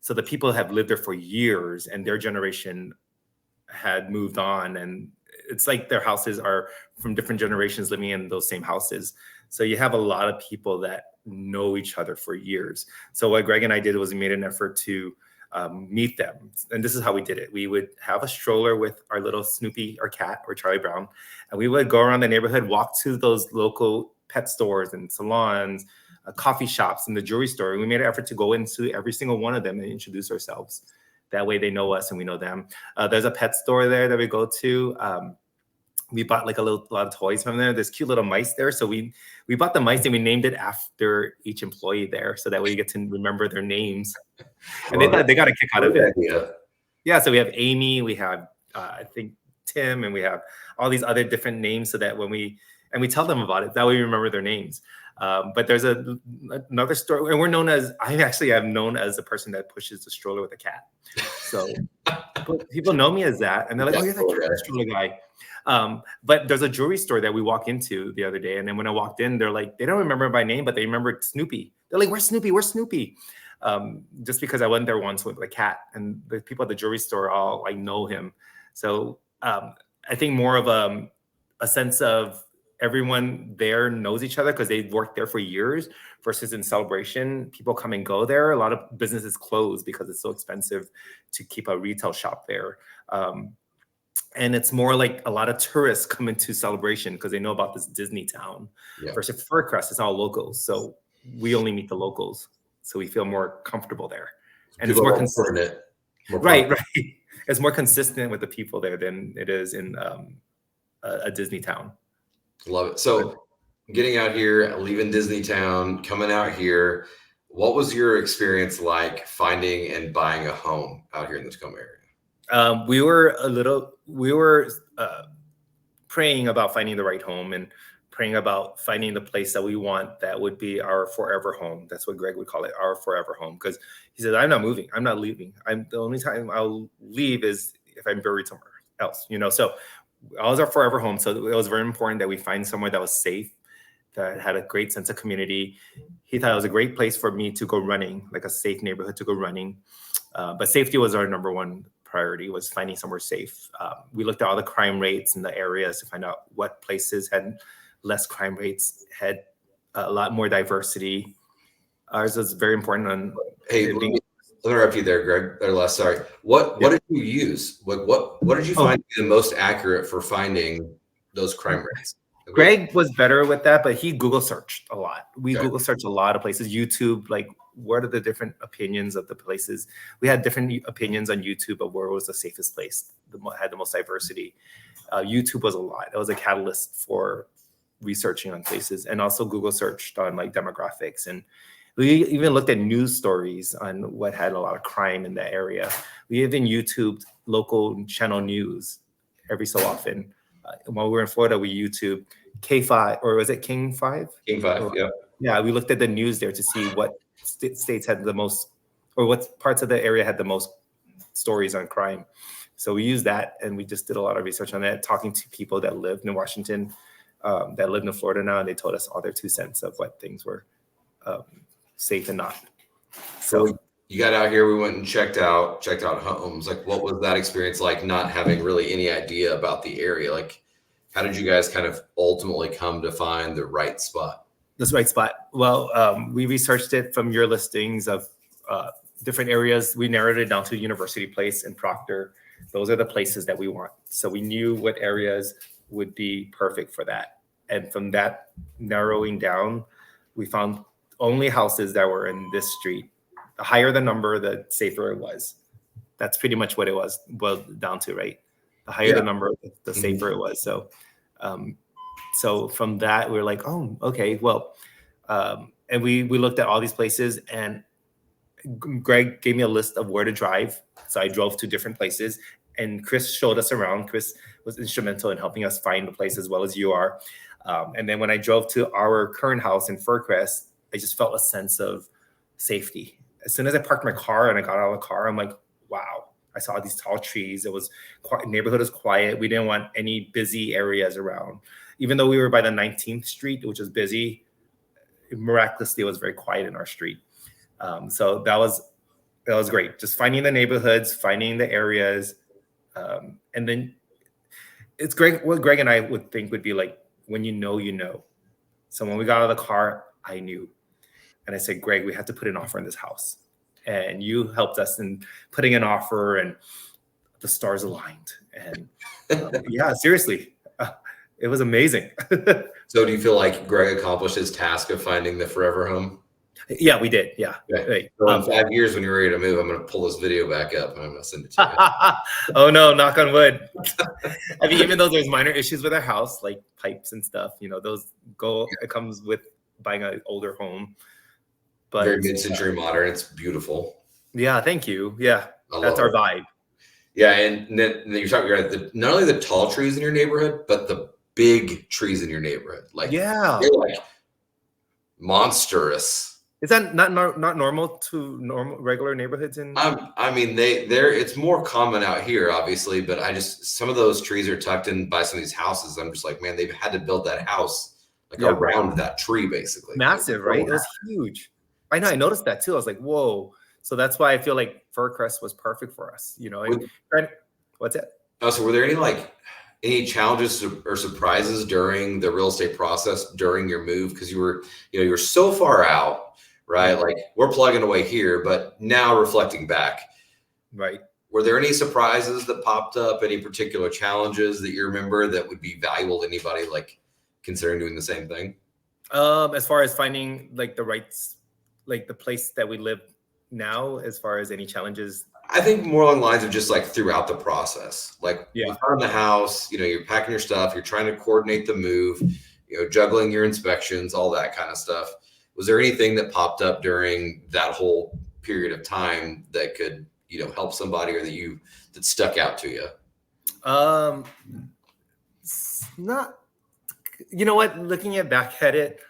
So the people have lived there for years, and their generation had moved on, and it's like their houses are from different generations living in those same houses. So you have a lot of people that know each other for years. So what Greg and I did was we made an effort to meet them. And this is how we did it. We would have a stroller with our little Snoopy or cat or Charlie Brown, and we would go around the neighborhood, walk to those local pet stores and salons, coffee shops, and the jewelry store. And we made an effort to go into every single one of them and introduce ourselves. That way they know us and we know them. There's a pet store there that we go to. We bought like a lot of toys from there. There's cute little mice there. So we bought the mice and we named it after each employee there. So that way you get to remember their names. And they got a kick out of it. Yeah. So we have Amy, we have, I think Tim, and we have all these other different names so that when we tell them about it, that way we remember their names. But there's another store, and I actually am known as the person that pushes the stroller with a cat. So people know me as that, and they're like, "Oh, you're the cat stroller guy." But there's a jewelry store that we walk into the other day, and then when I walked in, they're like, they don't remember my name, but they remember Snoopy. They're like, "Where's Snoopy? Where's Snoopy?" Just because I went there once with a cat, and the people at the jewelry store all like know him. So I think more of a sense of everyone there knows each other because they've worked there for years, versus in Celebration, people come and go there. A lot of businesses close because it's so expensive to keep a retail shop there. And it's more like a lot of tourists come into Celebration because they know about this Disney town. Yeah. Versus Fircrest, it's all locals. So we only meet the locals. So we feel more comfortable there. And people, it's more consistent. Right. It's more consistent with the people there than it is in a Disney town. Love it. So getting out here, leaving Disney town, coming out here, what was your experience like finding and buying a home out here in the Tacoma area? We were praying about finding the right home and praying about finding the place that we want that would be our forever home. That's what Greg would call it, our forever home. Because he said, I'm not moving. I'm not leaving. The only time I'll leave is if I'm buried somewhere else, So I was our forever home. So it was very important that we find somewhere that was safe, that had a great sense of community. He thought it was a great place for me to go running, like a safe neighborhood to go running. But safety was our number one priority, was finding somewhere safe. We looked at all the crime rates in the areas to find out what places had less crime rates, had a lot more diversity. Ours was very important. Hey, let me interrupt you there, Greg. Or Les, sorry. What did you use? What did you find to be the most accurate for finding those crime rates? Greg was better with that, but he Google searched a lot. We Google searched a lot of places. YouTube, like, what are the different opinions of the places? We had different opinions on YouTube of where was the safest place, had the most diversity. YouTube was a lot. It was a catalyst for researching on places, and also Google searched on like demographics, and we even looked at news stories on what had a lot of crime in the area. We even YouTubed local channel news every so often. While we were in Florida, we YouTube K5, or was it King 5? King 5, yeah. Yeah, we looked at the news there to see what states had the most, or what parts of the area had the most stories on crime. So we used that, and we just did a lot of research on that, talking to people that lived in Washington, that lived in Florida now, and they told us all their 2 cents of what things were safe and not. So you got out here, we went and checked out homes. Like, what was that experience like, not having really any idea about the area? Like, how did you guys kind of ultimately come to find the right spot? This right spot. Well, we researched it from your listings of different areas. We narrowed it down to University Place and Proctor. Those are the places that we want. So we knew what areas would be perfect for that. And from that narrowing down, we found only houses that were in this street. The higher the number, the safer it was. That's pretty much what it was boiled down to, right? The higher the number, the safer it was. So from that, we were like, oh, okay, well, and we looked at all these places, and Greg gave me a list of where to drive. So I drove to different places, and Chris showed us around. Chris was instrumental in helping us find the place as well as you are. And then when I drove to our current house in Fircrest, I just felt a sense of safety. As soon as I parked my car and I got out of the car, I'm like, wow, I saw these tall trees. It was quiet, neighborhood was quiet. We didn't want any busy areas around. Even though we were by the 19th Street, which was busy, miraculously, it was very quiet in our street. So that was great. Just finding the neighborhoods, finding the areas. And then it's Greg, what Greg and I would think would be like, when you know, you know. So when we got out of the car, I knew. And I said, Greg, we have to put an offer in this house. And you helped us in putting an offer, and the stars aligned. And yeah, seriously, it was amazing. So do you feel like Greg accomplished his task of finding the forever home? Yeah, we did. Yeah. Okay. Right. So in 5 years, when you're ready to move, I'm going to pull this video back up and I'm going to send it to you. Oh no, knock on wood. I mean, even though there's minor issues with our house, like pipes and stuff, those it comes with buying an older home. But very mid-century modern. It's beautiful. Yeah, thank you. Yeah, that's our vibe. Yeah, and then you're talking about not only the tall trees in your neighborhood, but the big trees in your neighborhood. Like, yeah, they're like monstrous. Is that not normal to regular neighborhoods in? I mean, it's more common out here, obviously, but some of those trees are tucked in by some of these houses. I'm just like, man, they've had to build that house around that tree, basically. Massive, right? It was huge. I know. I noticed that too. I was like, whoa. So that's why I feel like Fircrest was perfect for us. What's it? Oh, so were there any challenges or surprises during the real estate process during your move? Because you were so far out, right? Like, we're plugging away here, but now reflecting back, right? Were there any surprises that popped up? Any particular challenges that you remember that would be valuable to anybody like considering doing the same thing? As far as finding like the rights, like the place that we live now, as far as any challenges. I think more along the lines of just like throughout the process, like you found the house, you're packing your stuff, you're trying to coordinate the move, juggling your inspections, all that kind of stuff. Was there anything that popped up during that whole period of time that could, help somebody or that stuck out to you? Not, looking back at it,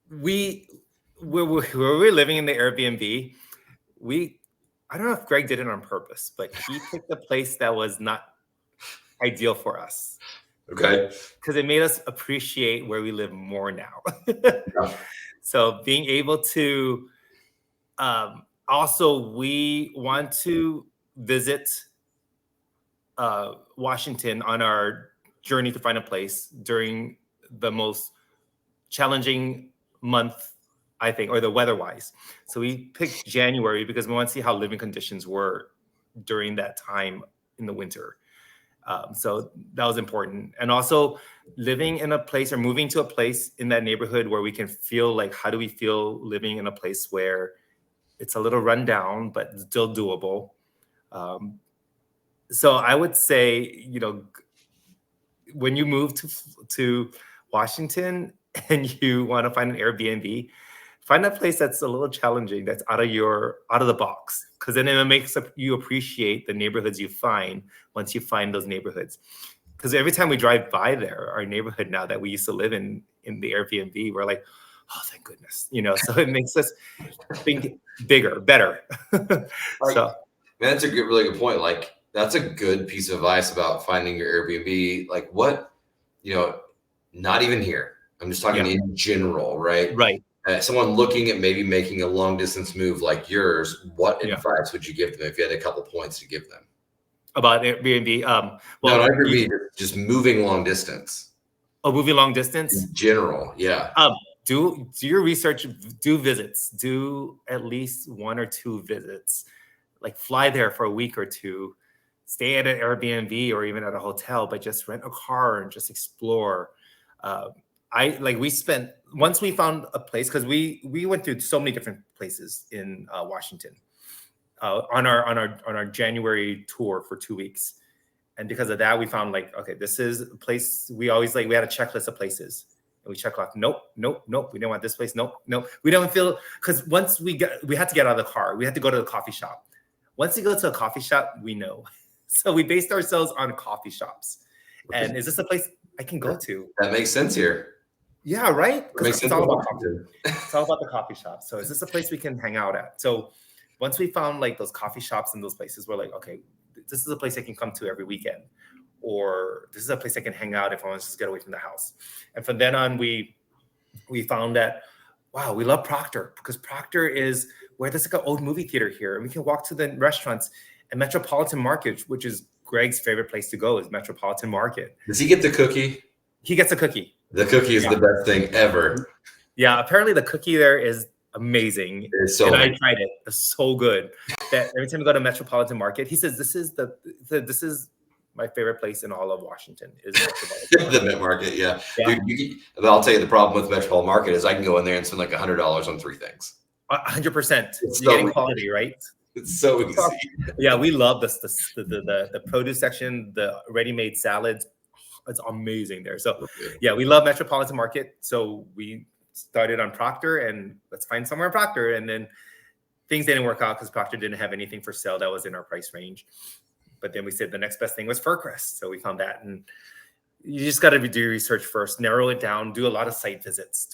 we're living in the Airbnb. I don't know if Greg did it on purpose, but he picked a place that was not ideal for us. Okay. Because it made us appreciate where we live more now. Yeah. So being able to, also we want to visit Washington on our journey to find a place during the most challenging month, I think, or the weather-wise. So we picked January because we want to see how living conditions were during that time in the winter. So that was important. And also living in a place or moving to a place in that neighborhood where we can feel like, how do we feel living in a place where it's a little run down, but still doable? So I would say, when you move to Washington and you want to find an Airbnb, find a place that's a little challenging, that's out of the box, because then it makes you appreciate the neighborhoods you find once you find those neighborhoods. Because every time we drive by there, our neighborhood now that we used to live in the Airbnb, we're like, oh, thank goodness, so it makes us think bigger, better. So, man, that's a really good point. Like, that's a good piece of advice about finding your Airbnb. Like, what, not even here. I'm just talking in general, right? Right. Someone looking at maybe making a long distance move like yours, what advice would you give them if you had a couple points to give them? About Airbnb? Well, no, not Airbnb, just moving long distance. Oh, moving long distance? In general, yeah. Do your research, do visits, do at least 1 or 2 visits. Like, fly there for a week or two, stay at an Airbnb or even at a hotel, but just rent a car and just explore. Once we found a place, because we went through so many different places in Washington. on our January tour for 2 weeks. And because of that, we found like, okay, this is a place we always like, we had a checklist of places. And we check off, nope. We didn't want this place. Nope. We don't feel, because once we had to get out of the car. We had to go to the coffee shop. Once you go to a coffee shop, we know. So we based ourselves on coffee shops. And is this a place I can go to? That makes sense here. Yeah, right? Because it's all about It's all about the coffee shop. So is this a place we can hang out at? So once we found like those coffee shops and those places, we're like, okay, this is a place I can come to every weekend, or this is a place I can hang out if I want to just get away from the house. And from then on, we found that, wow, we love Proctor, because Proctor is where there's like an old movie theater here, and we can walk to the restaurants and Metropolitan Market, which is Greg's favorite place to go, is Metropolitan Market. Does he get the cookie? He gets a cookie. The cookie is the best thing ever. Yeah, apparently the cookie there is amazing. It's so and amazing. I tried it. It's so good that every time we go to Metropolitan Market, he says, this is my favorite place in all of Washington, is Metropolitan The Met Market, yeah. Yeah. Dude, I'll tell you, the problem with Metropolitan Market is I can go in there and spend like $100 on 3 things. 100%. It's You're getting so quality, right? It's so easy. Yeah, we love the produce section, the ready-made salads. It's amazing there. So yeah, we love Metropolitan Market. So we started on Proctor, and let's find somewhere in Proctor. And then things didn't work out because Proctor didn't have anything for sale that was in our price range. But then we said the next best thing was Furcrest. So we found that. And you just got to do research first, narrow it down, do a lot of site visits.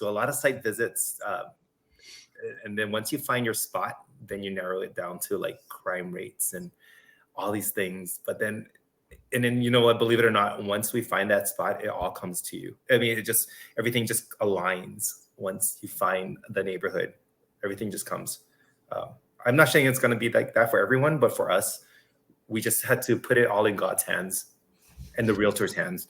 And then once you find your spot, then you narrow it down to like crime rates and all these things. But then, and then, you know what, believe it or not, once we find that spot, it all comes to you. I mean, everything just aligns. Once you find the neighborhood, everything just comes. I'm not saying it's going to be like that for everyone, but for us, we just had to put it all in God's hands and the realtor's hands,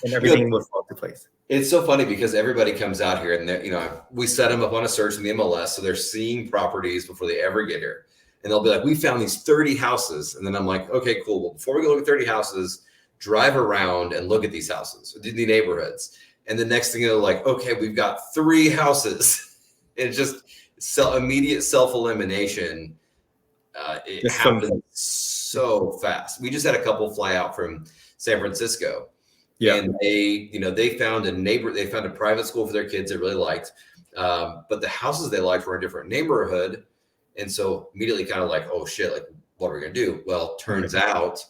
and everything will fall into place. It's so funny because everybody comes out here and we set them up on a search in the MLS. So they're seeing properties before they ever get here. And they'll be like, we found these 30 houses. And then I'm like, okay, cool. Well, before we go look at 30 houses, drive around and look at these houses, the neighborhoods. And the next thing they're like, okay, we've got 3 houses. And it's just immediate self-elimination. It happens so fast. We just had a couple fly out from San Francisco. Yeah. And they found a private school for their kids they really liked. But the houses they liked were in a different neighborhood. And so immediately kind of like, oh shit, like what are we gonna do? Well, turns out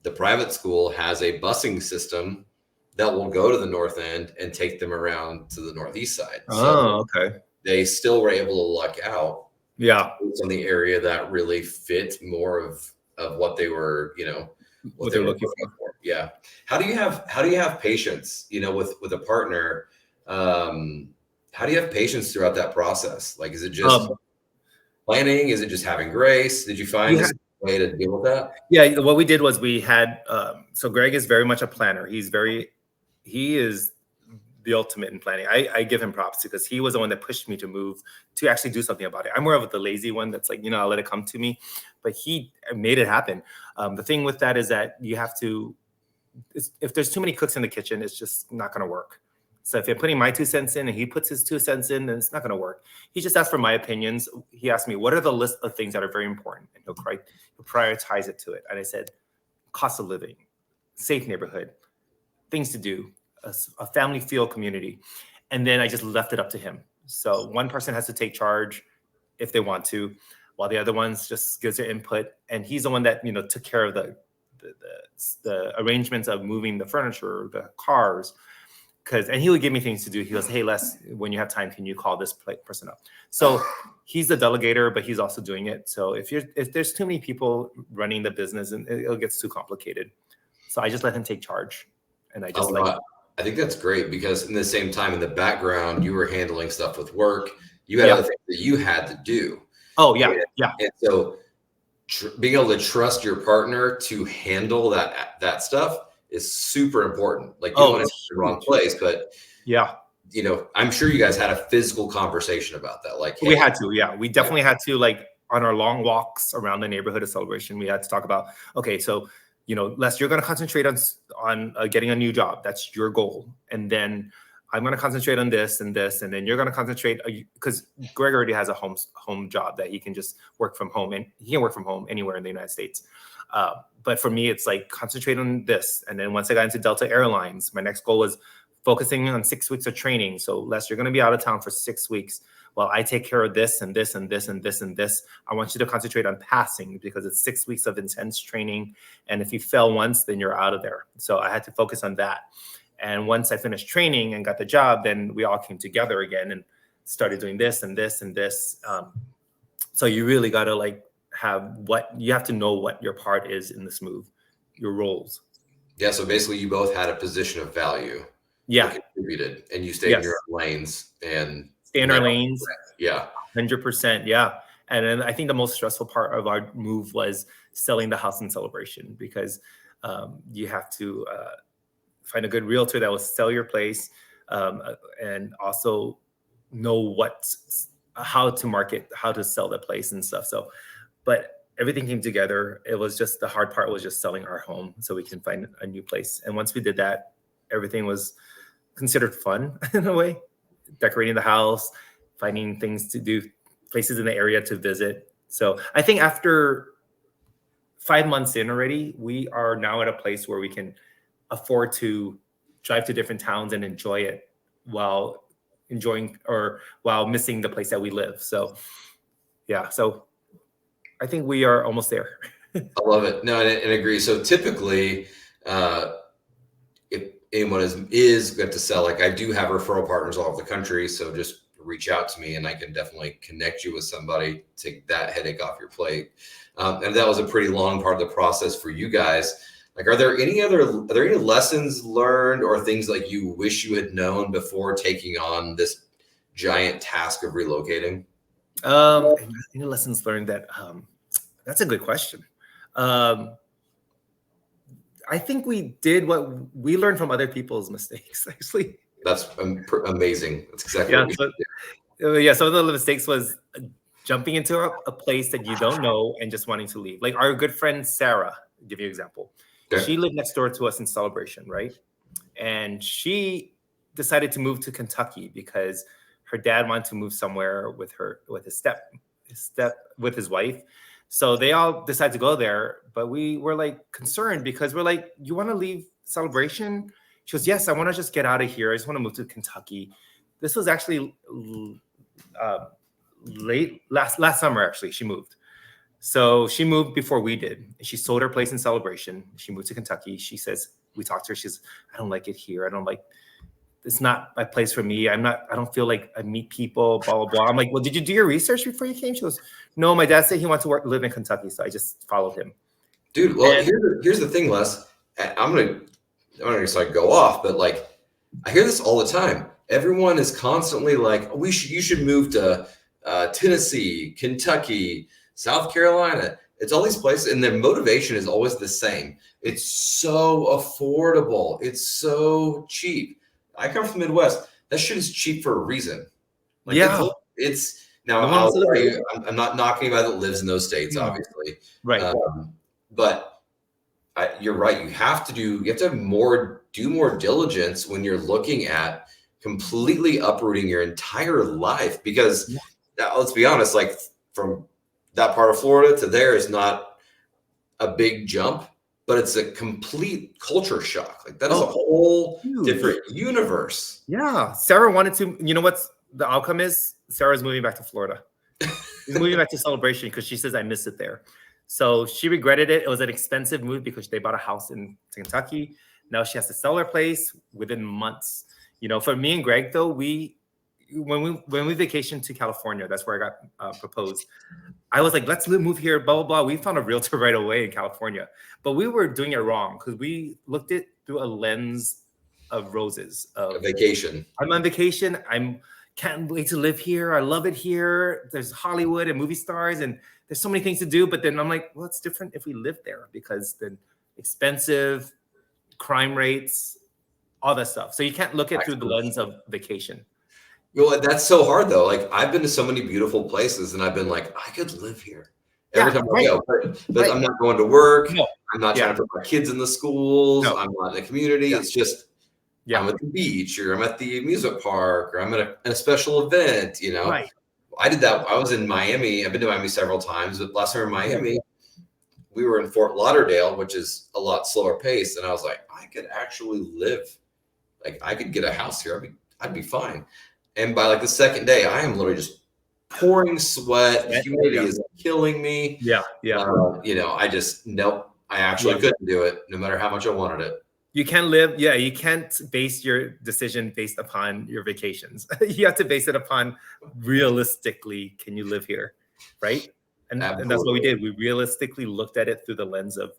the private school has a busing system that will go to the north end and take them around to the northeast side. Oh, so okay. They still were able to luck out. Yeah. On the area that really fit more of what they were, what they were looking for. Yeah. How do you have patience, with a partner? How do you have patience throughout that process? Like, is it just planning? Is it just having grace? Did you find a way to deal with that? Yeah. What we did was we had, so Greg is very much a planner. He is the ultimate in planning. I give him props because he was the one that pushed me to move, to actually do something about it. I'm more of the lazy one that's like, I'll let it come to me, but he made it happen. The thing with that is that you have to, if there's too many cooks in the kitchen, it's just not going to work. So if you're putting my 2 cents in and he puts his 2 cents in, then it's not going to work. He just asked for my opinions. He asked me, what are the list of things that are very important? And he'll prioritize it to it. And I said, cost of living, safe neighborhood, things to do, a family feel community. And then I just left it up to him. So one person has to take charge if they want to, while the other ones just gives their input. And he's the one that, took care of the arrangements of moving the furniture, the cars, and he would give me things to do. He goes, hey, Les, when you have time, can you call this person up? So he's the delegator, but he's also doing it. So if there's too many people running the business, and it gets too complicated. So I just let him take charge. And I just I think that's great because in the same time, in the background, you were handling stuff with work. You had other things that you had to do. Oh, yeah. Yeah. And so being able to trust your partner to handle that stuff is super important. Like, you don't want to be in the wrong place, but yeah, I'm sure you guys had a physical conversation about that. Like, we had to, yeah, we definitely had to, like, on our long walks around the neighborhood of Celebration, we had to talk about, okay, so, Les, you're going to concentrate on getting a new job. That's your goal. And then I'm going to concentrate on this and this, and then you're going to concentrate, because Greg already has a home job that he can just work from home, and he can work from home anywhere in the United States. But for me, it's like concentrate on this. And then once I got into Delta Airlines, my next goal was focusing on 6 weeks of training. So Les, you're going to be out of town for 6 weeks while I take care of this and this and this and this and this. I want you to concentrate on passing, because it's 6 weeks of intense training. And if you fail once, then you're out of there. So I had to focus on that. And once I finished training and got the job, then we all came together again and started doing this and this and this. So you really got to like you have to know what your part is in this move, your roles. Yeah. So basically you both had a position of value. Yeah. Contributed, and you stayed in your own lanes and stay in our lanes. Yeah. 100%. Yeah. And then I think the most stressful part of our move was selling the house in Celebration, because you have to find a good realtor that will sell your place, and also know how to market, how to sell the place and stuff. So, but everything came together. It was just, the hard part was just selling our home so we can find a new place. And once we did that, everything was considered fun in a way, decorating the house, finding things to do, places in the area to visit. So I think after 5 months in already, we are now at a place where we can afford to drive to different towns and enjoy it while missing the place that we live. So yeah, so I think we are almost there. I love it. No, and agree. So typically, if anyone is going to sell, like I do have referral partners all over the country, so just reach out to me and I can definitely connect you with somebody, take that headache off your plate. And that was a pretty long part of the process for you guys. Like, are there any lessons learned or things like you wish you had known before taking on this giant task of relocating? Any lessons learned that's a good question. I think we did what we learned from other people's mistakes, actually. That's amazing. That's exactly what we did. Yeah, some of the mistakes was jumping into a place that you don't know and just wanting to leave. Like our good friend Sarah, I'll give you an example. Okay. She lived next door to us in Celebration, right? And she decided to move to Kentucky because her dad wanted to move somewhere with his wife. So they all decided to go there, but we were like concerned because we're like, you want to leave Celebration? She goes, yes, I want to just get out of here. I just want to move to Kentucky. This was actually late last summer, actually, she moved. So she moved before we did. She sold her place in Celebration. She moved to Kentucky. She says, we talked to her. She says, I don't like it here. It's not my place for me. I don't feel like I meet people, blah, blah, blah. I'm like, well, did you do your research before you came? She goes, no, my dad said he wants to live in Kentucky. So I just followed him. Dude, well, here's the thing, Les. I'm going to go off, but like, I hear this all the time. Everyone is constantly like, you should move to Tennessee, Kentucky, South Carolina. It's all these places, and their motivation is always the same. It's so affordable. It's so cheap. I come from the Midwest. That shit is cheap for a reason. Like, yeah. It's now. I'm not knocking anybody that lives in those states, obviously. Right. But you're right. You have to do more diligence when you're looking at completely uprooting your entire life, because let's be honest, like from that part of Florida to there is not a big jump, but it's a complete culture shock. Like that is a whole different universe. Yeah. Sarah wanted to, you know what's the outcome is? Sarah's moving back to Florida. She's moving back to Celebration because she says, I miss it there. So she regretted it. It was an expensive move because they bought a house in Kentucky. Now she has to sell her place within months. You know, for me and Greg, though, when we vacationed to California, that's where I got proposed. I was like, let's move here, blah, blah, blah. We found a realtor right away in California, but we were doing it wrong because we looked it through a lens of roses. A vacation. I'm on vacation. Can't wait to live here. I love it here. There's Hollywood and movie stars and there's so many things to do. But then I'm like, well, it's different if we live there because then expensive, crime rates, all that stuff. So you can't look at it through the lens of vacation. Well, that's so hard though. Like I've been to so many beautiful places and I've been like, I could live here every time I go, but I'm not going to work. No. I'm not trying to put my kids in the schools. No. I'm not in the community. Yeah. It's just, Yeah. I'm at the beach, or I'm at the amusement park, or I'm at a special event, Right. I did that. I was in Miami. I've been to Miami several times, but last summer in Miami, we were in Fort Lauderdale, which is a lot slower pace. And I was like, I could actually live. Like, I could get a house here. I'd be fine. And by like the second day, I am literally just pouring sweat. The humidity is killing me. Yeah. I just, nope. I actually couldn't do it, no matter how much I wanted it. You can't live. Yeah, you can't base your decision based upon your vacations. You have to base it upon realistically, can you live here, right? And that's what we did. We realistically looked at it through the lens of,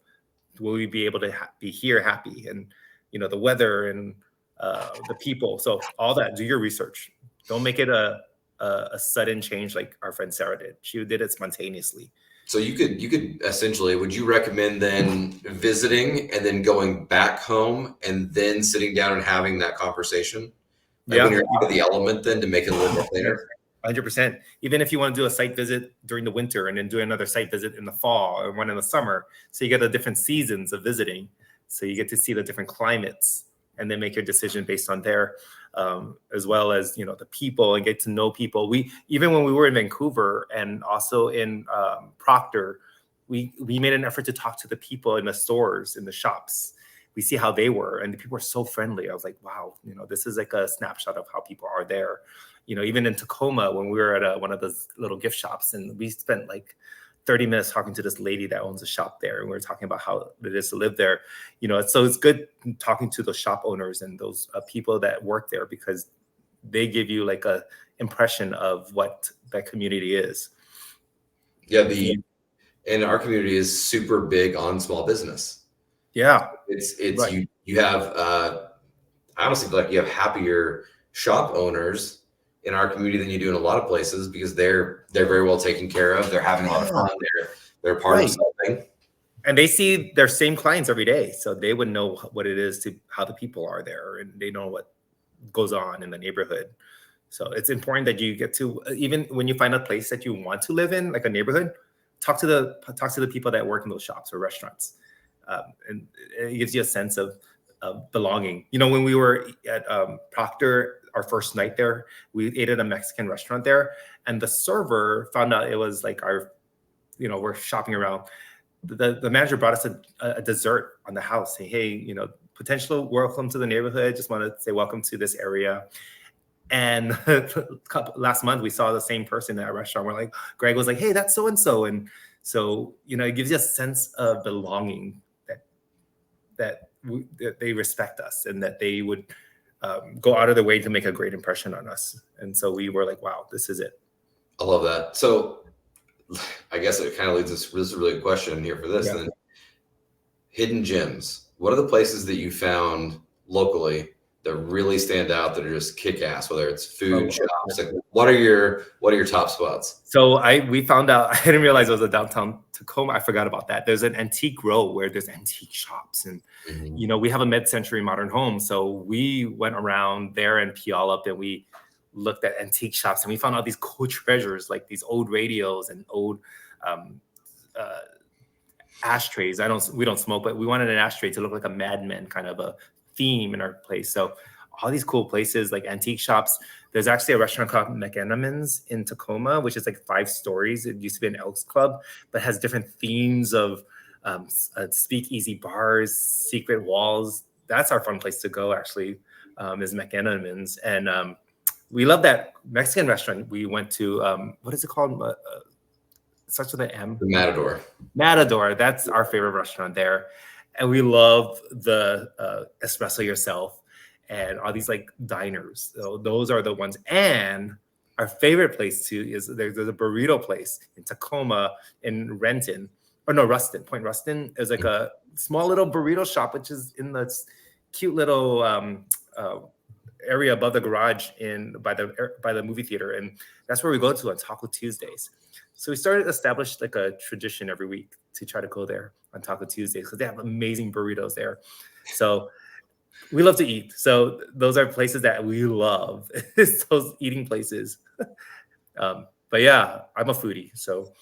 will we be able to be here happy, and the weather and the people. So all that. Do your research. Don't make it a sudden change like our friend Sarah did. She did it spontaneously. So you could essentially, would you recommend then visiting and then going back home and then sitting down and having that conversation? Like when you're out of the element, then to make it a little more clear? 100%. Even if you want to do a site visit during the winter and then do another site visit in the fall or one in the summer. So you get the different seasons of visiting. So you get to see the different climates and then make your decision based on there, as well as, the people, and get to know people. Even when we were in Vancouver and also in Proctor, we made an effort to talk to the people in the stores, in the shops. We see how they were, and the people were so friendly. I was like, wow, this is like a snapshot of how people are there. Even in Tacoma, when we were at one of those little gift shops, and we spent like 30 minutes talking to this lady that owns a shop there, and we were talking about how it is to live there. So it's good talking to those shop owners and those people that work there, because they give you like a impression of what that community is. Yeah, and our community is super big on small business. Yeah, it's right. You have I honestly feel like you have happier shop owners in our community than you do in a lot of places, because they're very well taken care of. They're having a lot of fun. They're part of something. And they see their same clients every day. So they would know what it is to how the people are there, and they know what goes on in the neighborhood. So it's important that you get to, even when you find a place that you want to live in, like a neighborhood, talk to the people that work in those shops or restaurants. And it gives you a sense of belonging. When we were at Proctor, our first night there, we ate at a Mexican restaurant there, and the server found out it was like we're shopping around. The manager brought us a dessert on the house, saying, hey, potential welcome to the neighborhood. Just want to say welcome to this area. And last month we saw the same person at a restaurant. We're like, Greg was like, hey, that's so and so. And so, it gives you a sense of belonging, that they respect us, and that they would go out of their way to make a great impression on us. And so we were like, wow, this is it. I love that. So I guess it kind of leads us, this is a really good question here for this. Then, hidden gems. What are the places that you found locally that really stand out, that are just kick ass, whether it's food, shops? Like, what are your top spots? So we found out, I didn't realize it was a downtown Tacoma. I forgot about that. There's an antique row where there's antique shops, and we have a mid-century modern home. So we went around there and Puyallup, and we looked at antique shops, and we found out these cool treasures, like these old radios and old ashtrays. We don't smoke, but we wanted an ashtray to look like a Mad Men kind of a theme in our place. So all these cool places, like antique shops. There's actually a restaurant called McEnamins in Tacoma, which is like 5 stories. It used to be an Elks Club, but has different themes of speakeasy bars, secret walls. That's our fun place to go, actually, is McEnamins. And we love that Mexican restaurant we went to. What is it called? It starts with an M. The Matador. Matador. That's our favorite restaurant there. And we love the espresso yourself and all these like diners. So those are the ones. And our favorite place too is there's a burrito place in Tacoma, in Renton, or no, Ruston. Point Ruston is like a small little burrito shop, which is in this cute little area above the garage by the movie theater, and that's where we go to on Taco Tuesdays. So we established like a tradition every week to try to go there on Taco Tuesdays, because they have amazing burritos there. So we love to eat. So those are places that we love. It's those eating places. But yeah, I'm a foodie, so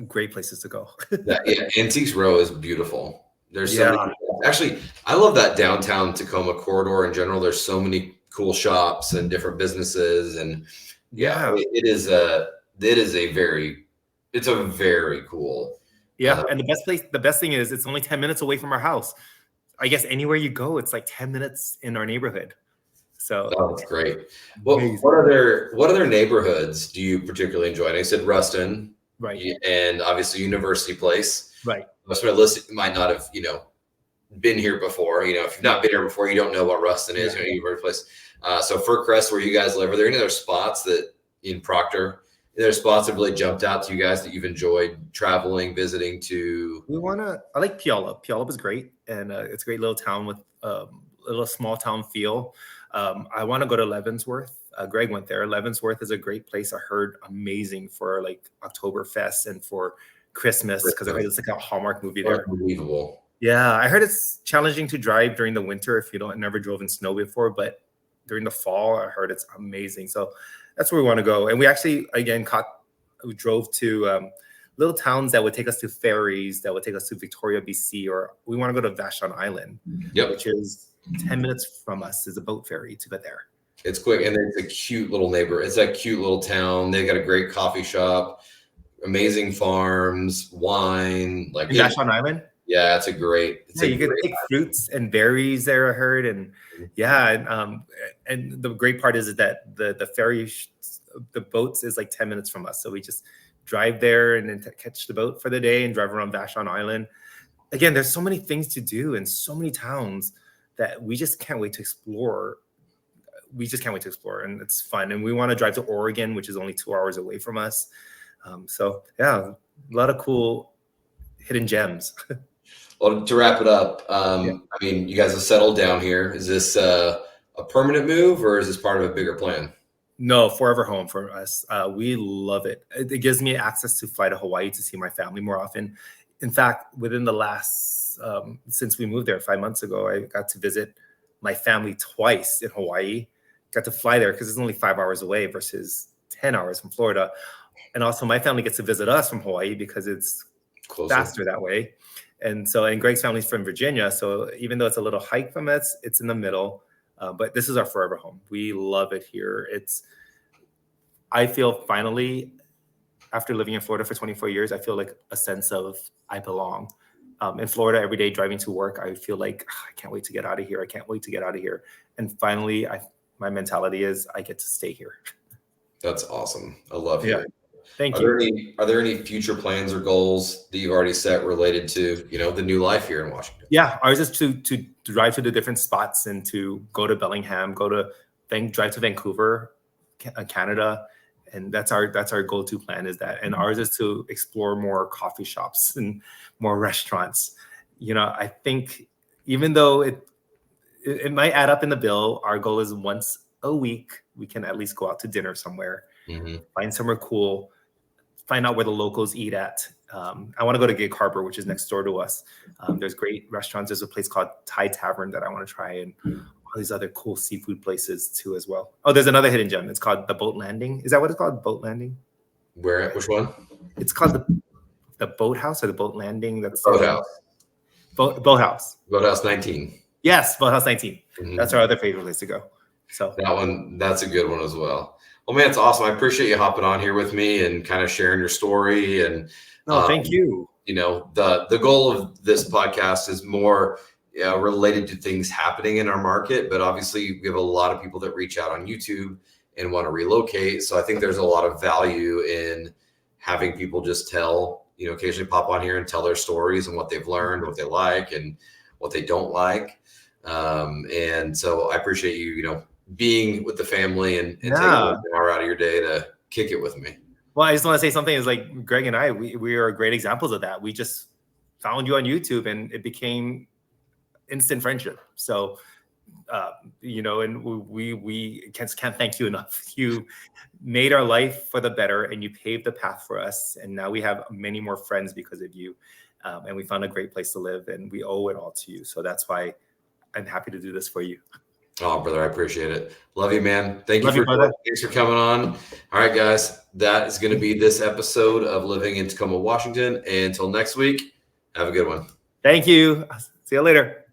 great places to go. Yeah, Antiques Row is beautiful. There's so many Actually, I love that downtown Tacoma corridor in general. There's so many cool shops and different businesses, and it's a very cool. Yeah, and the best thing is it's only 10 minutes away from our house. I guess anywhere you go, it's like 10 minutes in our neighborhood. So that's great. Well, amazing. what other neighborhoods do you particularly enjoy? And I said Ruston, Right. And obviously University Place. Right. Most of my list might not have, been here before. If you've not been here before, you don't know what Ruston is, University Place. So Fircrest, where you guys live, are there any other spots that in Proctor? Are there spots that really jumped out to you guys that you've enjoyed traveling, visiting to? I like Puyallup. Puyallup is great, and it's a great little town with a little small town feel. I want to go to Leavenworth. Greg went there. Leavenworth is a great place. I heard amazing for like Oktoberfest and for Christmas, because I heard it's like a Hallmark movie there. Unbelievable. Yeah, I heard it's challenging to drive during the winter if you never drove in snow before, but during the fall, I heard it's amazing. So that's where we want to go. And we actually, again, we drove to little towns that would take us to ferries, that would take us to Victoria, BC, or we want to go to Vashon Island, which is 10 minutes from us, is a boat ferry to get there. It's quick, and it's a cute little neighbor. It's a cute little town. They got a great coffee shop, amazing farms, wine. Like Vashon Island? Yeah, it's a great. You can take fruits and berries there, I heard, and and the great part is that the ferry, the boats is like 10 minutes from us, so we just drive there and then catch the boat for the day and drive around Vashon Island. Again, there's so many things to do in so many towns that we just can't wait to explore. And it's fun. And we want to drive to Oregon, which is only 2 hours away from us. So a lot of cool hidden gems. Well, to wrap it up, I mean, you guys have settled down here. Is this a permanent move, or is this part of a bigger plan? No, forever home for us. We love it. It gives me access to fly to Hawaii to see my family more often. In fact, within the last, since we moved there 5 months ago, I got to visit my family twice in Hawaii. Got to fly there because it's only 5 hours away versus 10 hours from Florida. And also my family gets to visit us from Hawaii because it's closer, faster that way. And Greg's family's from Virginia. So even though it's a little hike from us, it's in the middle. But this is our forever home. We love it here. I feel finally, after living in Florida for 24 years, I feel like a sense of I belong. In Florida, every day driving to work, I feel like I can't wait to get out of here. I can't wait to get out of here. And finally, my mentality is I get to stay here. That's awesome. I love it. Thank you. Are there any future plans or goals that you've already set related to, the new life here in Washington? Yeah, ours is to drive to the different spots and to go to Bellingham, drive to Vancouver, Canada. And that's our go-to plan is that. And ours is to explore more coffee shops and more restaurants. I think even though it might add up in the bill, our goal is once a week, we can at least go out to dinner somewhere, find somewhere cool, find out where the locals eat at. I want to go to Gig Harbor, which is next door to us. There's great restaurants. There's a place called Thai Tavern that I want to try, and all these other cool seafood places too as well. Oh, there's another hidden gem. It's called the Boat Landing. Is that what it's called? Boat Landing? Where? Which one? It's called the Boathouse or the Boat Landing. That's Boathouse. Boathouse. Boathouse 19. Yes, Boathouse 19. That's our other favorite place to go. So that's a good one as well. Well, man, it's awesome. I appreciate you hopping on here with me and kind of sharing your story. And thank you. The goal of this podcast is more related to things happening in our market, but obviously we have a lot of people that reach out on YouTube and want to relocate. So I think there's a lot of value in having people just occasionally pop on here and tell their stories and what they've learned, what they like and what they don't like. And so I appreciate you, being with the family and taking an hour out of your day to kick it with me. Well, I just want to say something is like Greg and I, we are great examples of that. We just found you on YouTube and it became instant friendship. So, and we can't thank you enough. You made our life for the better and you paved the path for us. And now we have many more friends because of you. And we found a great place to live and we owe it all to you. So that's why I'm happy to do this for you. Oh, brother, I appreciate it. Love you, man. Thanks for coming on. All right, guys, that is going to be this episode of Living in Tacoma, Washington. And until next week, have a good one. Thank you. See you later.